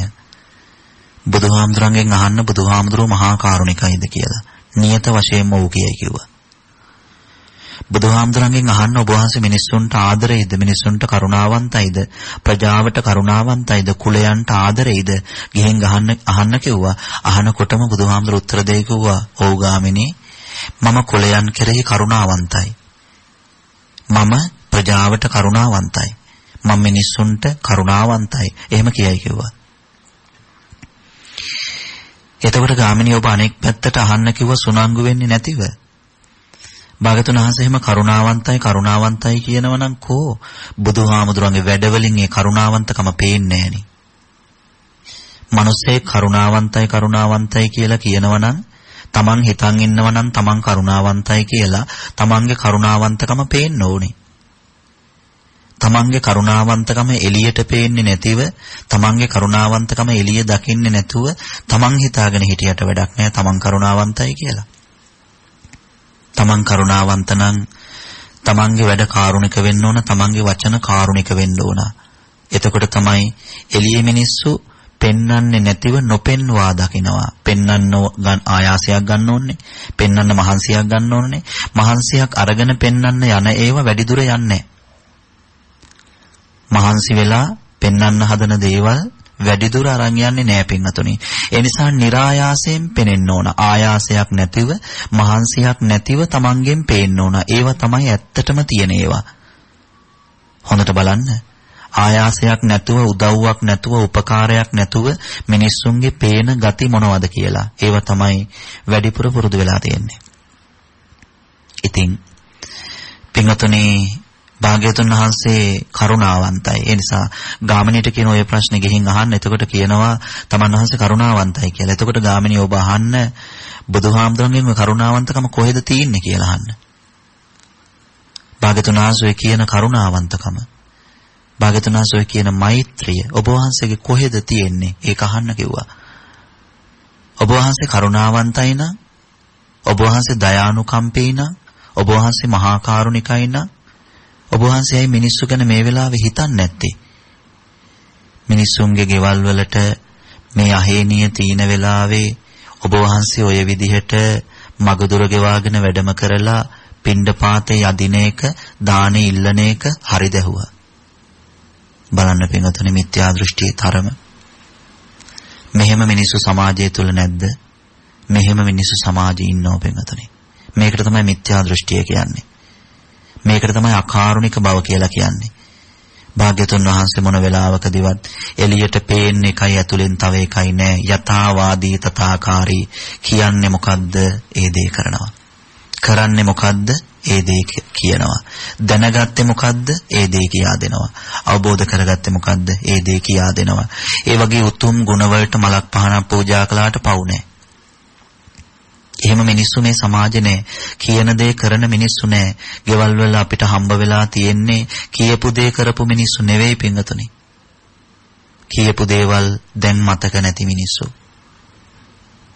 බුදුහාමුදුරන්ගෙන් අහන්න බුදුහාමුදුරුවෝ මහා කරුණිකයිද කියලා. නියත වශයෙන්ම ඔව් කියයි කිව්වා. බුදුහාමුදුරන්ගෙන් අහන්න ඔබ වහන්සේ මිනිස්සුන්ට ආදරෙයිද? මිනිස්සුන්ට කරුණාවන්තයිද? ප්‍රජාවට කරුණාවන්තයිද? කුලයන්ට ආදරෙයිද? ගිහින් අහන්න කිව්වා. අහනකොටම බුදුහාමුදුරු උත්තර දෙයි කිව්වා. ඔව් ගාමිණී මම කුලයන් කෙරෙහි කරුණාවන්තයි. මම ප්‍රජාවට කරුණාවන්තයි. මම මිනිස්සුන්ට කරුණාවන්තයි. එහෙම කියයි කිව්වා. එතකොට ගාමිණී ඔබ අනෙක් පැත්තට අහන්න කිව්වා සුනංගු වෙන්නේ නැතිව. භාගතුන් වහන්සේ එහෙම කරුණාවන්තයි කියනවා නම් කෝ බුදුහාමුදුරන්ගේ වැඩවලින් ඒ කරුණාවන්තකම පේන්නේ නැහෙනි. මිනිස්සේ කරුණාවන්තයි කියලා කියනවා නම් තමන් හිතන් ඉන්නවා නම් තමන් කරුණාවන්තයි කියලා තමන්ගේ කරුණාවන්තකම පේන්න ඕනේ. තමන්ගේ කරුණාවන්තකම එළියට පේන්නේ නැතිව තමන්ගේ කරුණාවන්තකම එළිය දකින්නේ නැතුව තමන් හිතාගෙන හිටියට වැඩක් නැහැ තමන් කරුණාවන්තයි කියලා. තමන් කරුණාවන්ත නම් තමන්ගේ වැඩ කාරුණික වෙන්න ඕන, තමන්ගේ වචන කාරුණික වෙන්න ඕන. එතකොට තමයි එළියේ මිනිස්සු පෙන්වන්නේ නැතිව නොපෙන්වා දකිනවා. පෙන්වන්න ආයාසයක් ගන්න ඕනේ. පෙන්වන්න මහන්සියක් ගන්න ඕනේ. මහන්සියක් අරගෙන පෙන්වන්න යන ඒවා වැඩි දුර යන්නේ මහන්සි වෙලා පෙන්වන්න හදන දේවල් වැඩි දුර අරන් යන්නේ නැහැ පින්වතුනි. ඒ නිසා નિરાයාසයෙන් පෙනෙන්න ඕන. ආයාසයක් නැතිව, මහන්සියක් නැතිව තමන්ගෙන් පේන්න ඕන. ඒවා තමයි ඇත්තටම තියෙන ඒවා. හොඳට බලන්න. ආයාසයක් නැතුව, උදව්වක් නැතුව, උපකාරයක් නැතුව මිනිස්සුන්ගේ පේන ගති මොනවද කියලා. ඒවා තමයි වැඩිපුර පුරුදු වෙලා තියෙන්නේ. ඉතින් පින්වතුනි භාග්‍යවතුන් වහන්සේ කරුණාවන්තයි. ඒ නිසා ගාමිණීට කියන ඔය ප්‍රශ්නේ ගිහින් අහන්න. එතකොට කියනවා තමන් වහන්සේ කරුණාවන්තයි කියලා. එතකොට ගාමිණී ඔබ අහන්න බුදුහාමුදුරන්ගෙන් මේ කරුණාවන්තකම කොහෙද තියෙන්නේ කියලා අහන්න. භාග්‍යවතුන් වහන්සේ කියන කරුණාවන්තකම, භාග්‍යවතුන් වහන්සේ කියන මෛත්‍රිය ඔබ වහන්සේගේ කොහෙද තියෙන්නේ? ඒක අහන්න කිව්වා. ඔබ වහන්සේ කරුණාවන්තයි නම්, ඔබ වහන්සේ දයානුකම්පී නම්, ඔබ වහන්සේ මහා කාරුණිකයි නම් ඔබ වහන්සේයි මිනිස්සු ගැන මේ වෙලාවේ හිතන්නේ නැත්තේ. මිනිස්සුන්ගේ ගෙවල් වලට මේ අහේනිය තීන වෙලාවේ ඔබ වහන්සේ ඔය විදිහට මගදුර ගෙවාගෙන වැඩම කරලා පිණ්ඩපාතේ යදින එක, දානේ ඉල්ලන එක හරි දැහුවා. බලන්න පින්වතුනි මිත්‍යා දෘෂ්ටියේ තරම. මෙහෙම මිනිස්සු සමාජය තුල නැද්ද? මෙහෙම මිනිස්සු සමාජයේ ඉන්නව පින්වතුනි. මේකට තමයි මිත්‍යා දෘෂ්ටිය කියන්නේ. මේකට තමයි අකාරුණික බව කියලා කියන්නේ. භාග්‍යතුන් වහන්සේ මොන වෙලාවකදීවත් එළියට පේන්නේ එකයි ඇතුලෙන් තව එකයි නෑ. යථාවාදී තථාකාරී කියන්නේ මොකද්ද? ඒ දේ කරනවා. කරන්නේ මොකද්ද? ඒ දේ කියනවා. දැනගත්තේ මොකද්ද? ඒ දේ කියා දෙනවා. අවබෝධ කරගත්තේ මොකද්ද? ඒ දේ කියා දෙනවා. ඒ වගේ උතුම් ගුණ වලට මලක් පහනක් පූජා කළාට පව් නෑ. එහෙම මිනිස්සු මේ සමාජේ නෑ. කියන දේ කරන මිනිස්සු නෑ. ගෙවල් වල අපිට හම්බ වෙලා තියෙන්නේ කියපු දේ කරපු මිනිස්සු නෙවෙයි පින්වතුනි. කියපු දේවල් දැන් මතක නැති මිනිස්සු.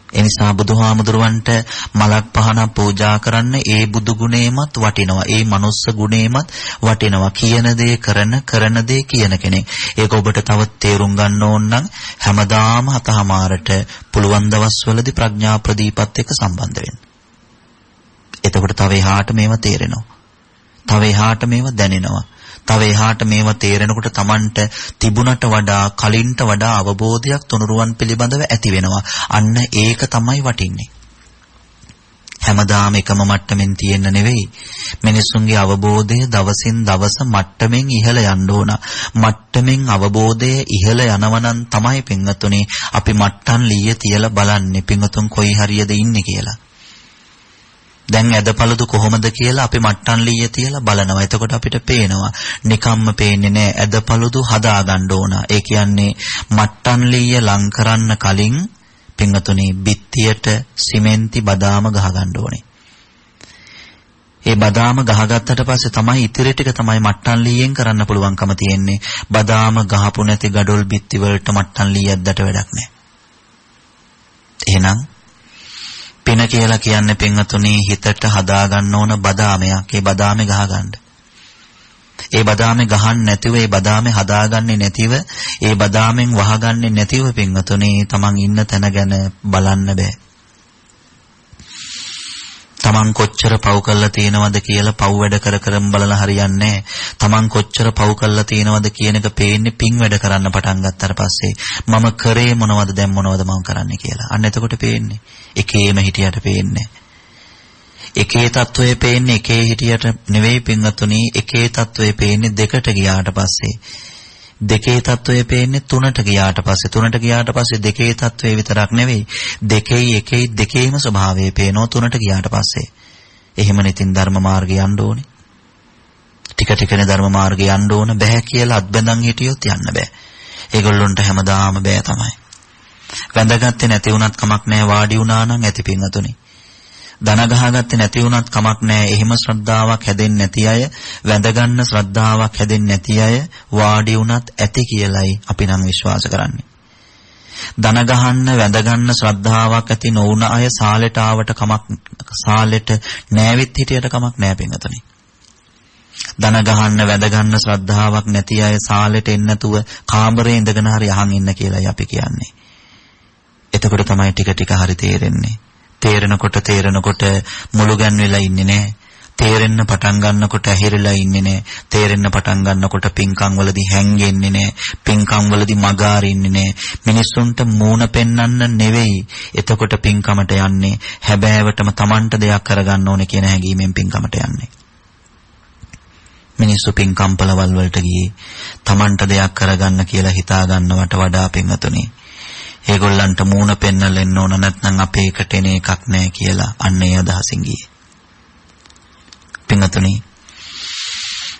එනිසා බුදුහාමුදුරුවන්ට මලක් පහනක් පූජා කරන්න ඒ බුදු ගුණේමත් වටිනවා. ඒ මනුස්ස ගුණේමත් වටිනවා. කියන දේ කරන දේ කියන කෙනෙක්. ඒක ඔබට තව තේරුම් ගන්න ඕන නම් හැමදාම 7:00ට පුළුවන් දවස්වලදී ප්‍රඥා ප්‍රදීපත් එක්ක සම්බන්ධ වෙන්න. එතකොට තව එහාට මේව තේරෙනවා. තව එහාට මේව දැනෙනවා. තව එහාට මේව තේරෙනකොට Tamanට තිබුණට වඩා කලින්ට වඩා අවබෝධයක් තුනුරුවන් පිළිබඳව ඇති වෙනවා. අන්න ඒක තමයි වටින්නේ. හැමදාම එකම මට්ටමින් තියෙන්න නෙවෙයි. මිනිසුන්ගේ අවබෝධය දවසින් දවස මට්ටමින් ඉහළ යන්න ඕන. මට්ටමින් අවබෝධය ඉහළ යනවා නම් තමයි පින්වතුනි අපි මට්ටම් ලීය තියලා බලන්නේ පින්වතුන් කොයි හරියද ඉන්නේ කියලා. දැන් ඇදපළදු කොහොමද කියලා අපි මට්ටම් ලීය තියලා බලනවා. එතකොට අපිට පේනවා. නිකම්ම පේන්නේ නෑ. ඇදපළදු හදා ගන්න ඕන. ඒ කියන්නේ මට්ටම් ලීය ලං කරන්න කලින් පින්වතුනි බිත්තියට සිමෙන්ති බදාම ගහ ගන්න ඕනේ. ඒ බදාම ගහගත්තට පස්සේ තමයි ඉතිරි ටික තමයි මට්ටම් ලීයෙන් කරන්න පුළුවන්කම තියෙන්නේ. බදාම ගහපු නැති gadol බිත්ති වලට මට්ටම් ලීයක් දැට වැඩක් නෑ. එහෙනම් පින කියලා කියන්නේ පින්වතුනි හිතට හදා ගන්න ඕන බදාමයක්. ඒ බදාමේ ගහ ගන්න. ඒ බදාමේ ගහන්න නැතිව, ඒ බදාමේ හදාගන්නේ නැතිව, ඒ බදාමෙන් වහගන්නේ නැතිව පින්වතුනි තමන් ඉන්න තැන ගැන බලන්න බෑ. තමන් කොච්චර පව් කරලා තියෙනවද කියලා පව් වැඩ කරම් බලලා හරියන්නේ නැහැ. තමන් කොච්චර පව් කරලා තියෙනවද කියන එක පේන්නේ පින් වැඩ කරන්න පටන් ගත්තාට පස්සේ. මම කරේ මොනවද දැන් මොනවද මම කරන්නේ කියලා. අන්න එතකොට පේන්නේ. එකේම හිටියට පේන්නේ. එකේ තත්වයේ පේන්නේ එකේ හිටියට නෙවෙයි පින්වතුනි. එකේ තත්වයේ පේන්නේ දෙකට ගියාට පස්සේ. දෙකේ තත්වයේ පේන්නේ තුනට ගියාට පස්සේ. තුනට ගියාට පස්සේ දෙකේ තත්වයේ විතරක් නෙවෙයි. දෙකේ එකේ දෙකේම ස්වභාවය පේනවා තුනට ගියාට පස්සේ. එහෙමනේ ඉතින් ධර්ම මාර්ගය යන්න ඕනේ. ටික ටිකනේ ධර්ම මාර්ගය යන්න ඕන. බෑ කියලා අත්බැඳන් හිටියොත් යන්න බෑ. ඒගොල්ලොන්ට හැමදාම බෑ තමයි. වැඳගත්තේ නැති වුණත් කමක් නැහැ වාඩි වුණා නම් ඇති පින්වතුනි. දන ගහගත්තේ නැති වුණත් කමක් නැහැ. එහෙම ශ්‍රද්ධාවක් හැදෙන්නේ නැති අය, වැඳගන්න ශ්‍රද්ධාවක් හැදෙන්නේ නැති අය වාඩි වුණත් ඇති කියලයි අපි නම් විශ්වාස කරන්නේ. දන ගහන්න වැඳගන්න ශ්‍රද්ධාවක් ඇති නොවුන අය සාලෙට ආවට කමක්, සාලෙට නෑවිත් හිටියට කමක් නෑ පින්වතුනි. දන ගහන්න වැඳගන්න ශ්‍රද්ධාවක් නැති අය සාලෙට එන්න නැතුව කාමරේ ඉඳගෙන හරි අහන් ඉන්න කියලායි අපි කියන්නේ. එතකොට තමයි ටික ටික හරි තේරෙන්නේ. තේරෙනකොට මුළු ගැන්විලා ඉන්නේ නැහැ. තේරෙන්න පටන් ගන්නකොට ඇහිරලා ඉන්නේ නැහැ. තේරෙන්න පටන් ගන්නකොට පින්කම් වලදී හැංගෙන්නේ නැහැ. පින්කම් වලදී මගාරින්නේ නැහැ. මිනිස්සුන්ට මූණ පෙන්වන්න නෙවෙයි. එතකොට පින්කමට යන්නේ හැබෑවටම Tamanට දෙයක් කරගන්න ඕනේ කියන හැඟීමෙන් පින්කමට යන්නේ. මිනිස්සු පින්කම් පළවල් වලට ගියේ Tamanට දෙයක් කරගන්න කියලා හිතා ගන්නවට වඩා පින්වතුනි ඒගොල්ලන්ට මූණ පෙන්නලෙන්න ඕන නැත්නම් අපේ එකට එන එකක් නැහැ කියලා අන්න ඒ අදහසින් ගියේ. පින්වතුනි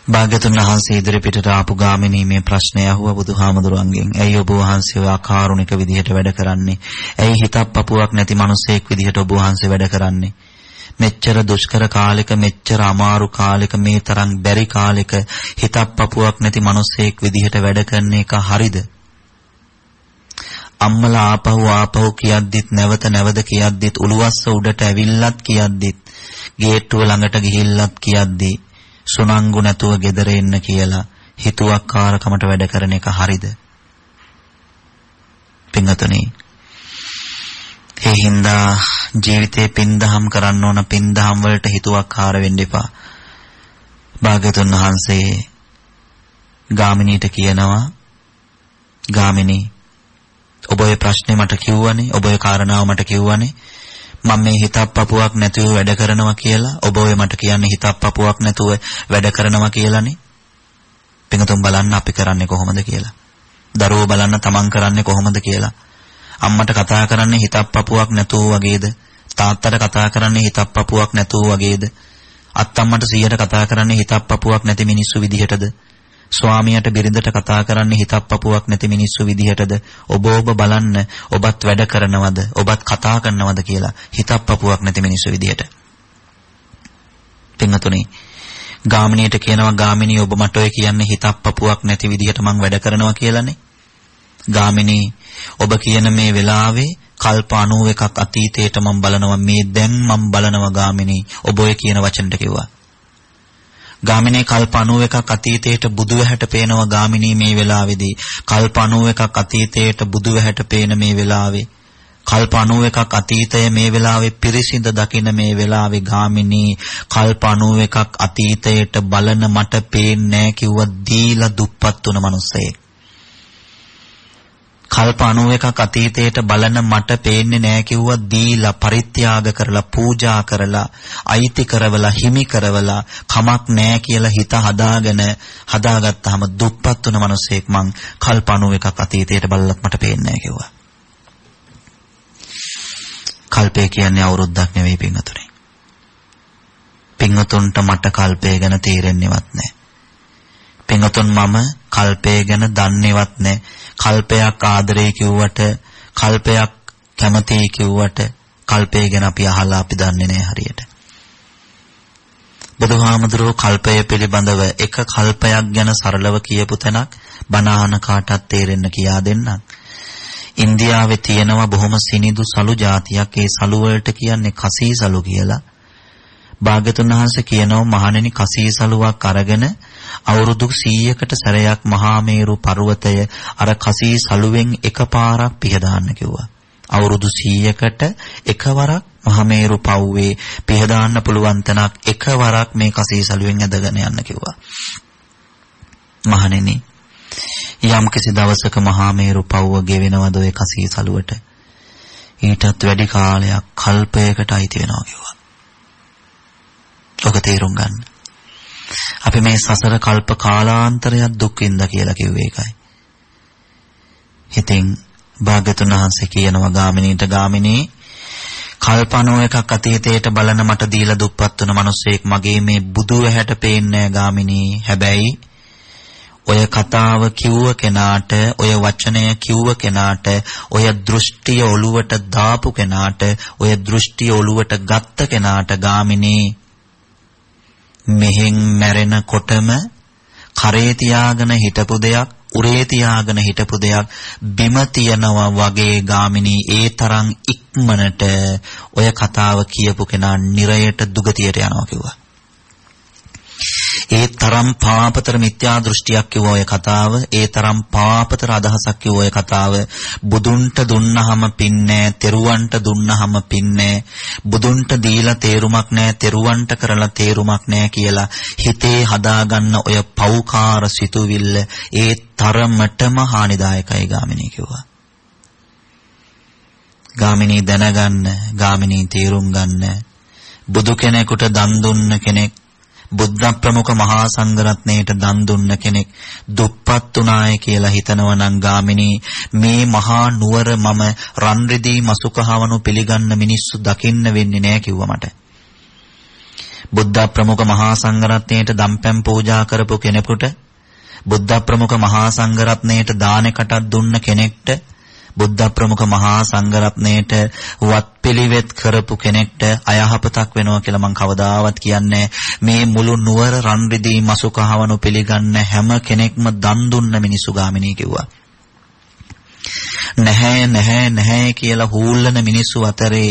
භාග්‍යතුන් වහන්සේ ඉදිරිපිටට ආපු ගාමිණී මේ ප්‍රශ්නය අහුවා බුදුහාමුදුරන්ගෙන්. ඇයි ඔබ වහන්සේ ආකාරුණික විදිහට වැඩ කරන්නේ? ඇයි හිතක් පපුවක් නැති මිනිසෙක් විදිහට ඔබ වහන්සේ වැඩ කරන්නේ? මෙච්චර දුෂ්කර කාලෙක, මෙච්චර අමාරු කාලෙක, මේ තරම් බැරි කාලෙක හිතක් පපුවක් නැති මිනිසෙක් විදිහට වැඩ කරන එක හරිද? අම්මලා ආපහු කියද්දිත් නැවත කියද්දිත් උළුවස්ස උඩට ඇවිල්ලත් කියද්දිත් ගේට්ටුව ළඟට ගිහිල්ලත් කියද්දි සුනංගු නැතුව ගෙදර එන්න කියලා හිතුවක්කාරකමට වැඩ කරන එක හරිද? පින්වතුනි ඒ හින්දා ජීවිතේ පින්දහම් කරන්න ඕන. පින්දහම් වලට හිතුවක්කාර වෙන්න එපා. භාග්‍යතුන් වහන්සේ ගාමිණීට කියනවා, ගාමිණී ඔබ ඔය ප්‍රශ්නේ මට කිව්වනේ, ඔබ ඔය කාරණාව මට කිව්වනේ. මම මේ හිතක් පපුවක් නැතුව වැඩ කරනවා කියලා. ඔබ ඔය මට කියන්නේ හිතක් පපුවක් නැතුව වැඩ කරනවා කියලානේ. පින්තුන් බලන්න අපි කරන්නේ කොහොමද කියලා. දරුවෝ බලන්න තමන් කරන්නේ කොහොමද කියලා. අම්මට කතා කරන්නේ හිතක් පපුවක් නැතුව වගේද? තාත්තට කතා කරන්නේ හිතක් පපුවක් නැතුව වගේද? අත්තම්මට සීයට කතා කරන්නේ හිතක් පපුවක් නැති මිනිස්සු විදිහටද? ස්වාමියාට බිරිඳට කතා කරන්නේ හිතක් පපුවක් නැති මිනිස්සු විදිහටද? ඔබ බලන්න ඔබත් වැඩ කරනවද? ඔබත් කතා කරනවද කියලා හිතක් පපුවක් නැති මිනිස්සු විදිහට. පින්වතුනි ගාමිණීට කියනවා, ගාමිණී ඔබ මට ඔය කියන්නේ හිතක් පපුවක් නැති විදිහට මං වැඩ කරනවා කියලානේ. ගාමිණී ඔබ කියන මේ වෙලාවේ කල්ප 91ක් අතීතයට මම බලනවා. මේ දැන් මම බලනවා ගාමිණී ඔබ ඔය කියන වචනට කිව්වා. ගාමිණී කල්ප 91ක් අතීතයට බුදු වැහැට පේනවා. ගාමිණී මේ වෙලාවේදී කල්ප 91ක් අතීතයට බුදු වැහැට පේන මේ වෙලාවේ, කල්ප 91ක් අතීතය මේ වෙලාවේ පිරිසිඳ දකින මේ වෙලාවේ ගාමිණී කල්ප 91ක් අතීතයට බලන මට පේන්නේ නැහැ කිව්වා දීලා දුප්පත් වුණ මිනිස්සෙක්. කල්ප 91ක් අතීතයට බලන මට පේන්නේ නැහැ කිව්වා දීලා පරිත්‍යාග කරලා පූජා කරලා අයිති කරවලා හිමි කරවලා කමක් නැහැ කියලා හිත හදාගත්තාම දුප්පත් වුණ මිනිසෙක් මං කල්ප 91ක් අතීතයට බලලත් මට පේන්නේ නැහැ කිව්වා. කල්පය කියන්නේ අවුරුද්දක් නෙවෙයි පින්වතුනි. පින්වතුන්ට මට කල්පය ගැන තේරෙන්නේවත් නැහැ. පින්වතුන් මම කල්පය ගැන දන්නේවත් නැහැ. කල්පයක් ආදරේ කිව්වට, කල්පයක් කැමතියි කිව්වට කල්පය ගැන අපි අහලා අපි දන්නේ නැහැ හරියට. බුදුහාමුදුරුවෝ කල්පය පිළිබඳව එක කල්පයක් ගැන සරලව කියපු තැනක් බණාන කාටත් තේරෙන්න කියා දෙන්නම්. ඉන්දියාවේ තියෙනවා බොහොම සිනිඳු සලු జాතියක්. ඒ සලු වලට කියන්නේ කසී සලු කියලා. භාග්‍යතුන් වහන්සේ කියනවා මහණෙනි කසී සලුවක් අරගෙන අවුරුදු 100කට සැරයක් මහා මේරු පර්වතය අර කසී සලුවෙන් එකපාරක් පිහදාන්න කිව්වා. අවුරුදු 100කට එකවරක් මහා මේරු පව්වේ පිහදාන්න පුළුවන් තැනක් එකවරක් මේ කසී සලුවෙන් ඇදගෙන යන්න කිව්වා. මහණෙනි යම් කිසි දවසක මහා මේරු පව්ව ගෙවෙනවද ඔය කසී සලුවට? ඊටත් වැඩි කාලයක් කල්පයකට අයිති වෙනවා කිව්වා. ඔක තේරුම් ගන්න. අපි මේ සසර කල්ප කාලාන්තරයක් දුක් විඳ කියලා කිව්වේ ඒකයි. හිතින් භාග්‍යතුන් වහන්සේ කියනවා ගාමිණීට, ගාමිණී කල්පනෝ එකක් අතීතයට බලන මට දීලා දුප්පත් වුණ මිනිසෙක් මගේ මේ බුදු ඇහැට පේන්නේ ගාමිණී. හැබැයි ඔය කතාව කිව්ව කෙනාට, ඔය වචනය කිව්ව කෙනාට, ඔය දෘෂ්ටිය ඔළුවට දාපු කෙනාට, ඔය දෘෂ්ටිය ඔළුවට ගත්ත කෙනාට ගාමිණී මෙහෙන් මැරෙනකොටම කරේ තියාගෙන හිටපු දෙයක්, උරේ තියාගෙන හිටපු දෙයක් බිම තියනවා වගේ ගාමිණී. ඒ තරම් ඉක්මනට ඔය කතාව කියපු කෙනා නිරයට දුගතියට යනවා කිව්වා. ඒ තරම් පාපතර මිත්‍යා දෘෂ්ටියක් කිව්ව ඔය කතාව, ඒ තරම් පාපතර අදහසක් කිව්ව ඔය කතාව. බුදුන්ට දුන්නහම පින්නේ, තෙරුවන්ට දුන්නහම පින්නේ, බුදුන්ට දීලා තේරුමක් නැහැ, තෙරුවන්ට කරලා තේරුමක් නැහැ කියලා හිතේ හදාගන්න ඔය පෞකාර සිතුවිල්ල ඒ තරමටම හානිදායකයි ගාමිණී කිව්වා. ගාමිණී දැනගන්න, ගාමිණී තේරුම් ගන්න. බුදු කෙනෙකුට දන් දුන්න කෙනෙක්, බුද්ධ ප්‍රමුඛ මහා සංඝරත්නයට දන් දුන්න කෙනෙක් දුප්පත් උනාය කියලා හිතනවා නම් ගාමිණී මේ මහා නුවර මම රන් රිදී මසුකහවණු පිළිගන්න මිනිස්සු දකින්න වෙන්නේ නැහැ කිව්වා මට. බුද්ධ ප්‍රමුඛ මහා සංඝරත්නයට දම්පැන් පූජා කරපු කෙනෙකුට, බුද්ධ ප්‍රමුඛ මහා සංඝරත්නයට දානකටක් දුන්න කෙනෙක්ට, බුද්ධ ප්‍රමුඛ මහා සංඝරත්නයට වත්පිළිවෙත් කරපු කෙනෙක්ට අයහපතක් වෙනවා කියලා මම කවදාවත් කියන්නේ. මේ මුළු නුවර රන් රිදී මසුකහවණු පිළිගන්න හැම කෙනෙක්ම දන් දුන්න මිනිසු ගාමිණී කිව්වා. නැහැ නැහැ නැහැ කියලා හූල්ලන මිනිස්සු අතරේ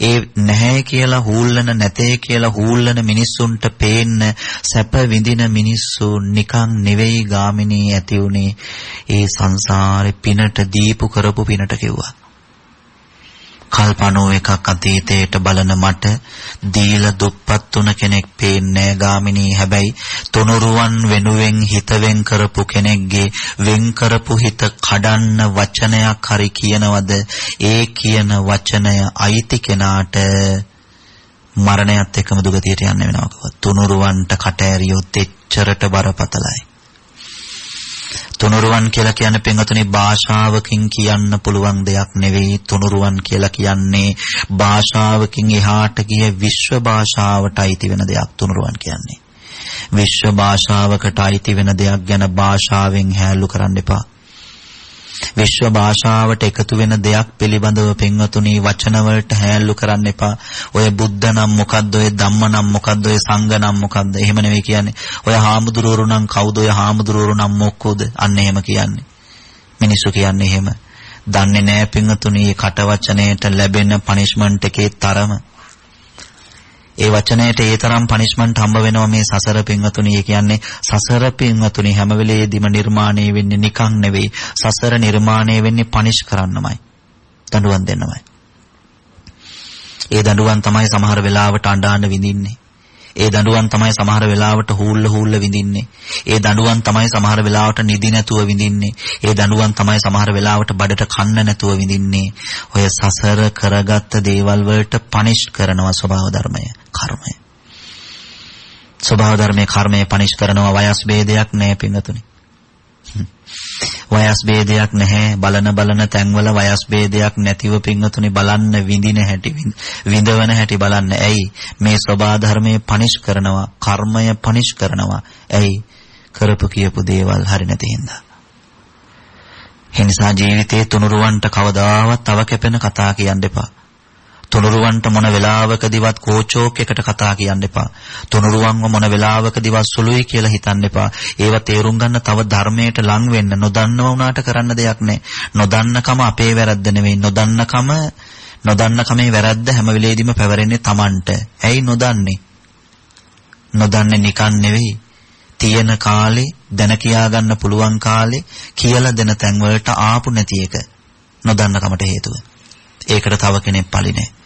ඒ නැහැ කියලා හූල්ලන, නැතේ කියලා හූල්ලන මිනිස්සුන්ට පේන්න සැප විඳින මිනිස්සු නිකන් නෙවෙයි ගාමිණී ඇති උනේ ඒ සංසාරේ පිනට දීපු කරපු පිනට කිව්වා. කල්පනෝ එකක් අතීතයට බලන මට දීලා දුප්පත් වුණ කෙනෙක් පේන්නේ ගාමිණී. හැබැයි තුනුරුවන් වෙනුවෙන් හිත වෙන් කරපු කෙනෙක්ගේ වෙන් කරපු හිත කඩන්න වචනයක් හරි කියනවද? ඒ කියන වචනය අයිති කෙනාට මරණයත් එක්කම දුගතියට යන්න වෙනවා කිව්වා. තුනුරුවන්ට කට ඇරියොත් එච්චරට බරපතලයි. තුනුරුවන් කියලා කියන්නේ පින්වතුනි භාෂාවකින් කියන්න පුළුවන් දෙයක් නෙවෙයි. තුනුරුවන් කියලා කියන්නේ භාෂාවකින් එහාට ගිය විශ්ව භාෂාවට අයිති වෙන දෙයක් තුනුරුවන් කියන්නේ. විශ්ව භාෂාවකට අයිති වෙන දෙයක් ගැන භාෂාවෙන් හැලු කරන්න එපා. විශ්ව භාෂාවට එකතු වෙන දෙයක් පිළිබඳව පින්වතුනි වචන වලට හැලු කරන්න එපා. ඔය බුද්ධ නම් මොකද්ද? ඔය ධම්ම නම් මොකද්ද? ඔය සංඝ නම් මොකද්ද? එහෙම නෙවෙයි කියන්නේ. ඔය හාමුදුරුවරු නම් කවුද? ඔය හාමුදුරුවරු නම් මොකෝද? අන්න එහෙම කියන්නේ. මිනිස්සු කියන්නේ එහෙම. දන්නේ නැහැ පින්වතුනි මේ කට වචනයට ලැබෙන පනිෂ්මන්ට් එකේ තරම. ඒ වචනයට ඒ තරම් පනිෂ්මන්ට් හම්බ වෙනවා මේ සසර පින්වතුනි. ඒ කියන්නේ සසර පින්වතුනි හැම වෙලේදීම නිර්මාණය වෙන්නේ නිකන් නෙවෙයි. සසර නිර්මාණය වෙන්නේ පනිෂ් කරන්නමයි. දඬුවම් දෙන්නමයි. ඒ දඬුවම් තමයි සමහර වෙලාවට අඬාන විඳින්නේ. ඒ දඬුවම් තමයි සමහර වෙලාවට හූල්ල විඳින්නේ. ඒ දඬුවම් තමයි සමහර වෙලාවට නිදි නැතුව විඳින්නේ. ඒ දඬුවම් තමයි සමහර වෙලාවට බඩට කන්න නැතුව විඳින්නේ. ඔය සසර කරගත්ත දේවල් වලට පනිෂ් කරනවා ස්වභාව ධර්මය, කර්මය. ස්වභාව ධර්මයේ කර්මය පනිෂ් කරනවා. වයස් ભેදයක් නැහැ පින්වතුනි. වයස් ભેදයක් නැහැ. බලන තැන්වල වයස් ભેදයක් නැතිව පින්වතුනි බලන්න විඳින හැටි, විඳවන හැටි බලන්න. ඇයි මේ ස්වභාව ධර්මයේ පනිෂ් කරනවා, කර්මය පනිෂ් කරනවා? ඇයි කරපු කියපු දේවල් හරි නැති හින්දා. ඒ නිසා ජීවිතේ තුනුරුවන්ට කවදාවත් තව කැපෙන කතා කියන්න එපා. තුනුරුවන්ට මොන වෙලාවකදීවත් කෝචෝක් එකට කතා කියන්න එපා. තුනුරුවන්ව මොන වෙලාවකදීවත් සුළුයි කියලා හිතන්න එපා. ඒව තේරුම් ගන්න තව ධර්මයට ලං වෙන්න. නොදන්නව උනාට කරන්න දෙයක් නැහැ. නොදන්නකම අපේ වැරද්ද නෙවෙයි. නොදන්නකමේ වැරද්ද හැම වෙලෙදීම පැවරෙන්නේ Tamanට. ඇයි නොදන්නේ? නොදන්නේ නිකන් නෙවෙයි. තියෙන කාලේ දැන කියා ගන්න පුළුවන් කාලේ කියලා දෙන තැන් වලට ආපු නැති එක නොදන්නකමට හේතුව. ඒකට තව කෙනෙක් පලිනේ.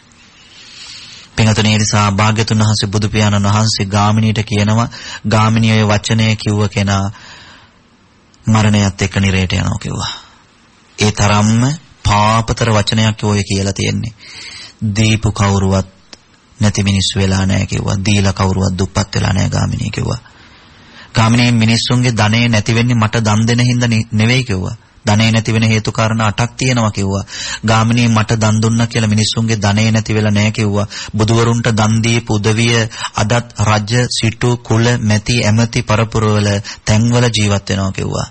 පින්වතුනි, ඒ නිසා භාග්‍යතුන් වහන්සේ බුදු පියාණන් වහන්සේ ගාමිණීට කියනවා, ගාමිණී ඔය වචනය කිව්ව කෙනා මරණයත් එක්ක නිරේට යනවා කිව්වා. ඒ තරම්ම පාපතර වචනයක් ඔය කියලා තියෙන්නේ. දීපු කවුරුවත් නැති මිනිස්සු වෙලා නැහැ කිව්වා. දීලා කවුරුවත් දුප්පත් වෙලා නැහැ ගාමිණී කිව්වා. ගාමිණී මිනිස්සුන්ගේ ධනෙ නැති වෙන්නේ මට දන් දෙන හින්දා නෙවෙයි කිව්වා. ධනෙ නැති වෙන හේතු කාරණා 8ක් තියෙනවා කිව්වා. ගාමිණී මට දන් දුන්නා කියලා මිනිස්සුන්ගේ ධනෙ නැති වෙලා නැහැ කිව්වා. බුදුවරුන්ට දන් දීපු උදවිය අදත් රජ, සිටු, කුල, මැති, ඇමති පරපුරවල තැන්වල ජීවත් වෙනවා කිව්වා.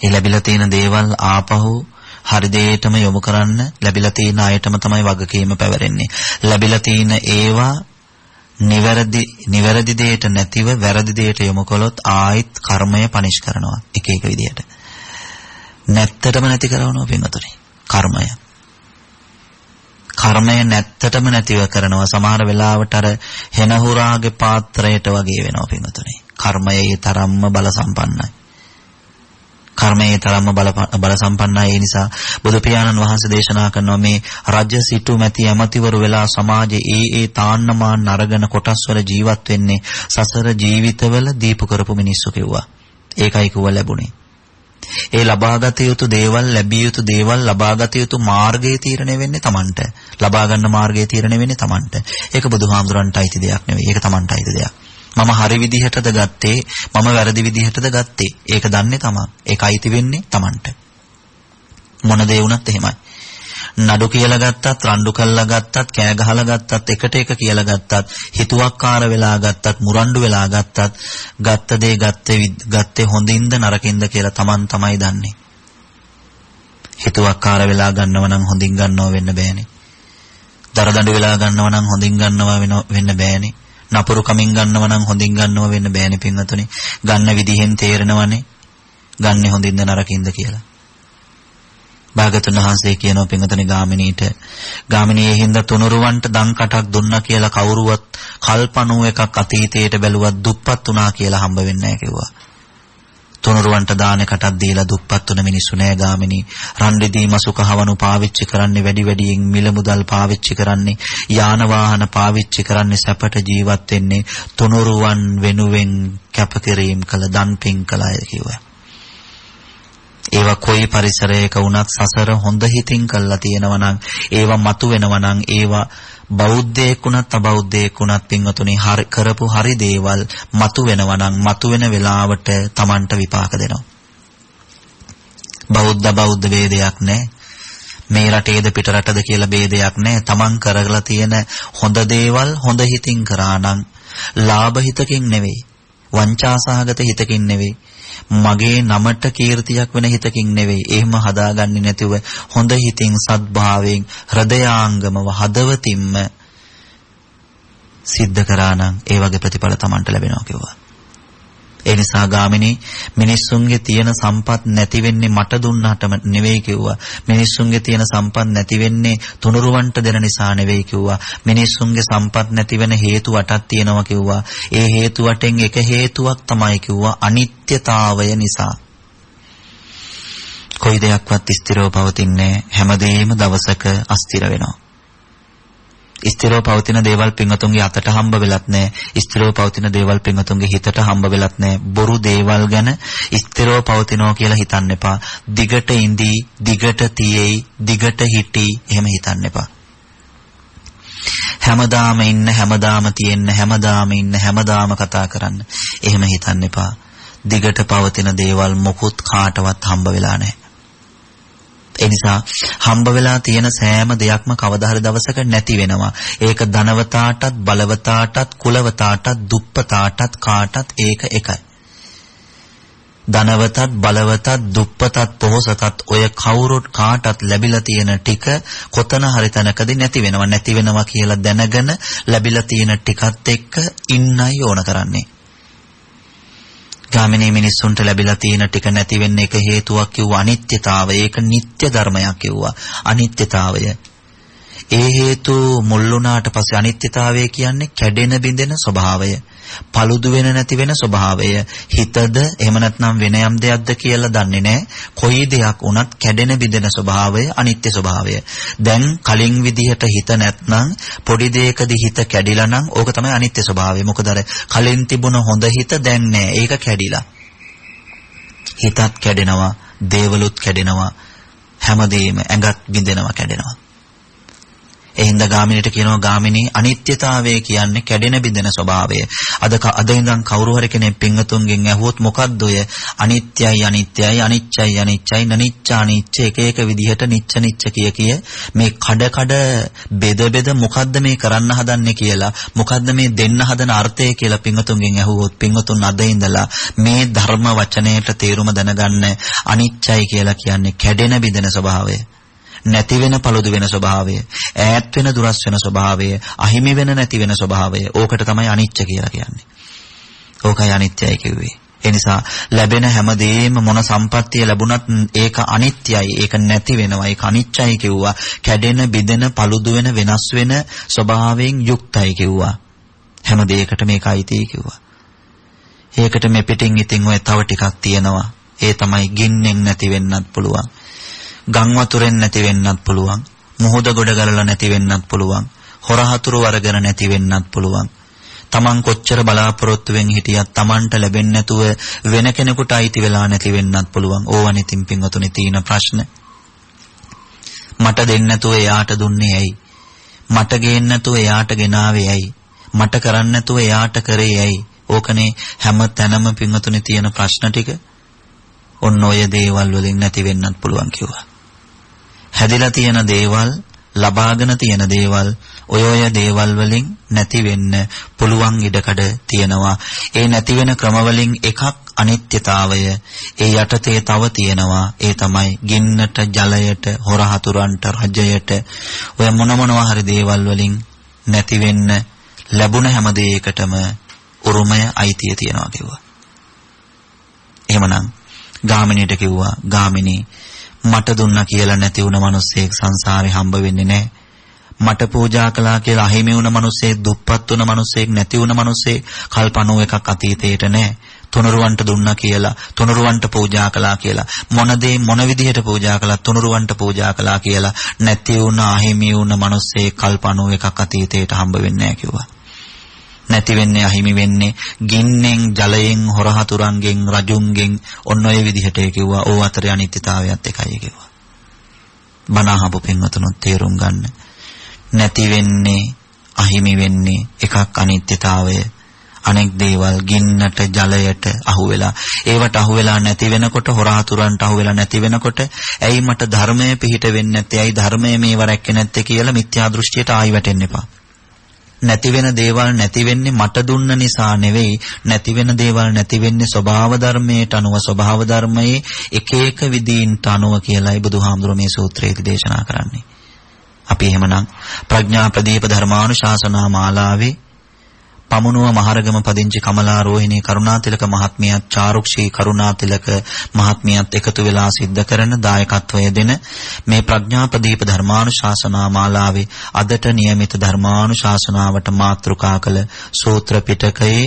ඒ ලැබිලා තියෙන දේවල් ආපහු හරි දෙයටම යොමු කරන්න ලැබිලා තියෙන අයටම තමයි වගකීම පැවරෙන්නේ. ලැබිලා තියෙන ඒවා නිවැරදි දෙයට නැතිව වැරදි දෙයට යොමු කළොත් ආයිත් කර්මය පනිෂ් කරනවා එක එක විදියට. නැත්තටම නැති කරනවා පින්වතුනි. කර්මය නැත්තටම නැතිව කරනවා. සමහර වෙලාවට අර හෙනහුරාගේ පාත්‍රයට වගේ වෙනවා පින්වතුනි. කර්මයේ තරම්ම බල සම්පන්නයි. කර්මයේ තරම්ම බල සම්පන්නයි. ඒ නිසා බුදු පියාණන් වහන්සේ දේශනා කරනවා මේ රජ, සිටු, මැති, ඇමතිවරු වෙලා සමාජයේ ඒ තාන්නමාන අරගෙන කොටස් වල ජීවත් වෙන්නේ සසර ජීවිතවල දීපු කරපු මිනිස්සු කිව්වා. ඒකයි කිව්ව ලැබුණේ. ඒ ලබාගත යුතු දේවල්, ලැබිය යුතු දේවල්, ලබාගත යුතු මාර්ගයේ තීරණය වෙන්නේ Tamanට. ලබා ගන්න මාර්ගයේ තීරණය වෙන්නේ Tamanට. ඒක බුදුහාමුදුරන්ට අයිති දෙයක් නෙවෙයි. ඒක Tamanට අයිති දෙයක්. මම හරි විදිහටද ගත්තේ, මම වැරදි විදිහටද ගත්තේ. ඒක දන්නේ Taman. ඒක අයිති වෙන්නේ Tamanට. මොන දේ වුණත් එහෙමයි. නඩු කියලා ගත්තත්, රණ්ඩු කළා ගත්තත්, කෑ ගහලා ගත්තත්, එකට එක කියලා ගත්තත්, හිතුවක්කාර වෙලා ගත්තත්, මුරණ්ඩු වෙලා ගත්තත්, ගත්ත දේ ගත්තේ හොඳින්ද නරකින්ද කියලා Taman තමයි දන්නේ. හිතුවක්කාර වෙලා ගන්නව නම් හොඳින් ගන්නව වෙන්න බෑනේ. දරදඬු වෙලා ගන්නව නම් හොඳින් ගන්නව වෙන්න බෑනේ. නපුරු කමින් ගන්නව නම් හොඳින් ගන්නව වෙන්න බෑනේ පින්වතුනි. ගන්න විදිහෙන් තේරෙනවනේ. ගන්නේ හොඳින්ද නරකින්ද කියලා. භාගතුන් වහන්සේ කියනවා පින්වතුනි ගාමිණීයේ හින්දා තුනුරුවන්ට දන් කටක් දුන්නා කියලා කවුරුවත් කල්පණුව එකක් අතීතයට බැලුවත් දුප්පත් වුණා කියලා හම්බ වෙන්නේ නැහැ කිව්වා. තුනුරුවන්ට දාන කටක් දීලා දුප්පත් වුණ මිනිස්සු නෑ ගාමිණී. රන් රිදී මසු කහවණු පාවිච්චි කරන්නේ වැඩියෙන් මිල මුදල් පාවිච්චි කරන්නේ යාන වාහන පාවිච්චි කරන්නේ සැපට ජීවත් වෙන්නේ තුනුරුවන් වෙනුවෙන් කැපකිරීම කළ දන් පින් කළ අය කිව්වා. ඒවා කොයි පරිසරයක වුණත් සසර හොඳ හිතින් කළා තියෙනවා නම් ඒවා මතු වෙනවා නම් ඒවා බෞද්ධයෙක් වුණත් අබෞද්ධයෙක් වුණත් පින්වතුනි කරපු හරි දේවල් මතු වෙනවා නම් මතු වෙන වෙලාවට Tamanට විපාක දෙනවා. බෞද්ධ ભેදයක් නැහැ. මේ රටේද පිට රටද කියලා ભેදයක් නැහැ. Taman කරලා තියෙන හොඳ දේවල් හොඳ හිතින් කරා නම් ලාභ හිතකින් නෙවෙයි, වංචාසහගත හිතකින් නෙවෙයි, මගේ නමට කීර්තියක් වෙන හිතකින් නෙවෙයි. එහෙම හදාගන්නේ නැතිව හොඳ හිතින් සද්භාවයෙන් හෘදයාංගමව හදවතින්ම සිද්ධ කරා නම් ඒ වගේ ප්‍රතිඵල Tamanට ලැබෙනවා කිව්වා. ඒ නිසා ගාමිණී මිනිස්සුන්ගේ තියෙන සම්පත් නැති වෙන්නේ මට දුන්නාටම නෙවෙයි කිව්වා. මිනිස්සුන්ගේ තියෙන සම්පත් නැති වෙන්නේ තුනුරුවන්ට දෙන නිසා නෙවෙයි කිව්වා. මිනිස්සුන්ගේ සම්පත් නැති වෙන හේතු 8ක් තියෙනවා කිව්වා. ඒ හේතු 8න් එක හේතුවක් තමයි කිව්වා අනිත්‍යතාවය නිසා. කොයි දෙයක්වත් ස්ථිරව පවතින්නේ හැමදේම දවසක අස්ථිර වෙනවා. ස්ථිරව පවතින දේවල් පින්වතුන්ගේ අතට හම්බ වෙලත් නැහැ. ස්ථිරව පවතින දේවල් පින්වතුන්ගේ හිතට හම්බ වෙලත් නැහැ. බොරු දේවල් ගැන ස්ථිරව පවතිනවා කියලා හිතන්න එපා. දිගට ඉඳී, දිගට තියෙයි, දිගට හිටී එහෙම හිතන්න එපා. හැමදාම ඉන්න, හැමදාම තියෙන්න, හැමදාම ඉන්න, හැමදාම කතා කරන්න එහෙම හිතන්න එපා. දිගට පවතින දේවල් මොකුත් කාටවත් හම්බ වෙලා නැහැ. ඒ නිසා හම්බ වෙලා තියෙන සෑම දෙයක්ම කවදා හරි දවසක නැති වෙනවා. ඒක ධනවතාටත්, බලවතාටත්, කුලවතාටත්, දුප්පතාටත් කාටත් ඒක එකයි. ධනවතත්, බලවතත්, දුප්පතත්, පොහොසතත් ඔය කවුරුත් කාටත් ලැබිලා තියෙන ටික කොතන හරි තැනකදී නැති වෙනවා කියලා දැනගෙන ලැබිලා තියෙන ටිකත් එක්ක ඉන්නයි ඕන කරන්නේ. ගාමිණී මිනිස්සුන්ට ලැබිලා තියෙන ටික නැති වෙන්න එක හේතුවක් කිව්වා අනිත්‍යතාවය. ඒක නිත්‍ය ධර්මයක් කිව්වා අනිත්‍යතාවය. ඒ හේතු මුල් වුණාට පස්සේ අනිත්‍යතාවය කියන්නේ කැඩෙන බිඳෙන ස්වභාවය, paludu වෙන නැති වෙන ස්වභාවය. හිතද එහෙම නැත්නම් වෙන යම් දෙයක්ද කියලා දන්නේ නැහැ. කොයි දෙයක් වුණත් කැඩෙන බිඳෙන ස්වභාවය අනිත්‍ය ස්වභාවය. දැන් කලින් විදිහට හිත නැත්නම් පොඩි දෙයකදී හිත කැඩිලා නම් ඕක තමයි අනිත්‍ය ස්වභාවය. මොකද අර කලින් තිබුණ හොඳ හිත දැන් නැහැ. ඒක කැඩිලා. හිතත් කැඩෙනවා, දේවලුත් කැඩෙනවා, හැමදේම ඇඟත් බිඳෙනවා, කැඩෙනවා. එහිඳ ගාමිනීට කියනවා ගාමිනී අනිත්‍යතාවය කියන්නේ කැඩෙන බිඳෙන ස්වභාවය. අද ඉඳන් කවුරු හරි කෙනෙක් පින්වතුන්ගෙන් ඇහුවොත් මොකද්ද ඔය අනිත්‍යයි අනිත්‍යයි අනිච්චයි අනිච්චයි නනිච්චා නිච්ච එක එක විදිහට නිච්ච නිච්ච කිය මේ කඩ බෙද මොකද්ද මේ කරන්න හදන්නේ කියලා මොකද්ද මේ දෙන්න හදන අර්ථය කියලා පින්වතුන්ගෙන් ඇහුවොත් පින්වතුන් අද ඉඳලා මේ ධර්ම වචනයට තේරුම දැනගන්න අනිච්චයි කියලා කියන්නේ කැඩෙන බිඳෙන ස්වභාවය. නැති වෙන පළුදු වෙන ස්වභාවය, ඈත් වෙන දුරස් වෙන ස්වභාවය, අහිමි වෙන නැති වෙන ස්වභාවය. ඕකට තමයි අනිච්ච කියලා කියන්නේ. ඕකයි අනිත්‍යයි කිව්වේ. ඒ නිසා ලැබෙන හැමදේම මොන සම්පත්තිය ලැබුණත් ඒක අනිත්‍යයි, ඒක නැති වෙනවා, ඒක අනිච්චයි කිව්වා. කැඩෙන, බිඳෙන, පළුදු වෙන, වෙනස් වෙන ස්වභාවයෙන් යුක්තයි කිව්වා. හැම දෙයකට මේක අයිතියි කිව්වා. ඒකට මේ පිටින් ඉතින් ඔය තව ටිකක් තියෙනවා. ඒ තමයි ගින්නෙන් නැති වෙන්නත් පුළුවන්. ගම් වතුරෙන් නැති වෙන්නත් පුළුවන්. මුහුද ගොඩ ගලලා නැති වෙන්නත් පුළුවන්. හොර හතුරු වර්ගන නැති වෙන්නත් පුළුවන්. තමන් කොච්චර බලාපොරොත්තුවෙන් හිටියත් තමන්ට ලැබෙන්නේ නැතුව වෙන කෙනෙකුට අයිති වෙලා නැති වෙන්නත් පුළුවන්. ඕවන ඉතින් පින්වතුනි තියෙන ප්‍රශ්න. මට දෙන්න නැතුව එයාට දුන්නේ ඇයි? මට ගේන්න නැතුව එයාට ගෙනාවේ ඇයි? මට කරන්න නැතුව එයාට කරේ ඇයි? ඕකනේ හැම තැනම පින්වතුනි තියෙන ප්‍රශ්න ටික. ඔන්න ඔය දේවල් වලින් නැති වෙන්නත් පුළුවන් කිව්වා. හැදිලා තියෙන දේවල්, ලබාගෙන තියෙන දේවල්, ඔය දේවල් වලින් නැති වෙන්න පුළුවන් ඉඩකඩ තියෙනවා. ඒ නැති වෙන ක්‍රම වලින් එකක් අනිත්‍යතාවය. ඒ යටතේ තව තියෙනවා. ඒ තමයි ගින්නට, ජලයට, හොර හතුරන්ට, රජයට, ඔය මොනවා හරි දේවල් වලින් නැති වෙන්න ලැබුණ හැම දෙයකටම උරුමය, අයිතිය තියෙනවා කිව්වා. එහෙමනම් ගාමිනීට කිව්වා ගාමිනී මට දුන්නා කියලා නැති වුණ මිනිස්සෙක් සංසාරේ හම්බ වෙන්නේ නැහැ. මට පූජා කළා කියලා අහිමි වුණ මිනිස්සෙක්, දුප්පත් වුණ මිනිස්සෙක්, නැති වුණ මිනිස්සෙක් කල්ප 91ක් අතීතේට නැහැ. තුනුරුවන්ට දුන්නා කියලා, තුනුරුවන්ට පූජා කළා කියලා, මොන විදිහට පූජා කළා, තුනුරුවන්ට පූජා කළා කියලා නැති වුණ අහිමි වුණ මිනිස්සෙක් කල්ප 91ක් අතීතේට හම්බ වෙන්නේ නැහැ කිව්වා. නැති වෙන්නේ, අහිමි වෙන්නේ ගින්නෙන්, ජලයෙන්, හොරහතුරන්ගෙන්, රජුන්ගෙන්. ඔන්න ඔය විදිහට කිව්වා. ඕ අතරේ අනිත්‍යතාවයත් එකයි කිව්වා. බණ අහපු පින්වතුනොත් තේරුම් ගන්න. නැති වෙන්නේ, අහිමි වෙන්නේ එකක් අනිත්‍යතාවය. අනෙක් දේවල් ගින්නට, ජලයට අහුවෙලා, ඒවට අහුවෙලා නැති වෙනකොට, හොරහතුරන්ට අහුවෙලා නැති වෙනකොට, ඇයි මට ධර්මයේ පිහිට වෙන්නේ නැත්තේ, ඇයි ධර්මයේ මේව රැක්කේ නැත්තේ කියලා මිත්‍යා දෘෂ්ටියට ආයි වැටෙන්න එපා. නැති වෙන දේවල් නැති වෙන්නේ මට දුන්න නිසා නෙවෙයි. නැති වෙන දේවල් නැති වෙන්නේ ස්වභාව ධර්මයට අනුව, ස්වභාව ධර්මයේ එක එක විදීන්ට අනුව කියලායි බුදුහාමුදුරුවෝ මේ සූත්‍රයේදී දේශනා කරන්නේ. අපි එහෙමනම් ප්‍රඥා ප්‍රදීප ධර්මානුශාසනා මාලාවේ පමුණුව මහරගම පදිංචි කමලා රෝහිණී කරුණාතිලක මහත්මියත්, චාරුක්ෂී කරුණාතිලක මහත්මියත් එකතු වෙලා සිද්ධ කරන දායකත්වය දෙන මේ ප්‍රඥා ප්‍රදීප ධර්මානුශාසනා මාලාවේ අදට નિયમિત ධර්මානුශාසනාවට මාතෘකා කළ සූත්‍ර පිටකයේ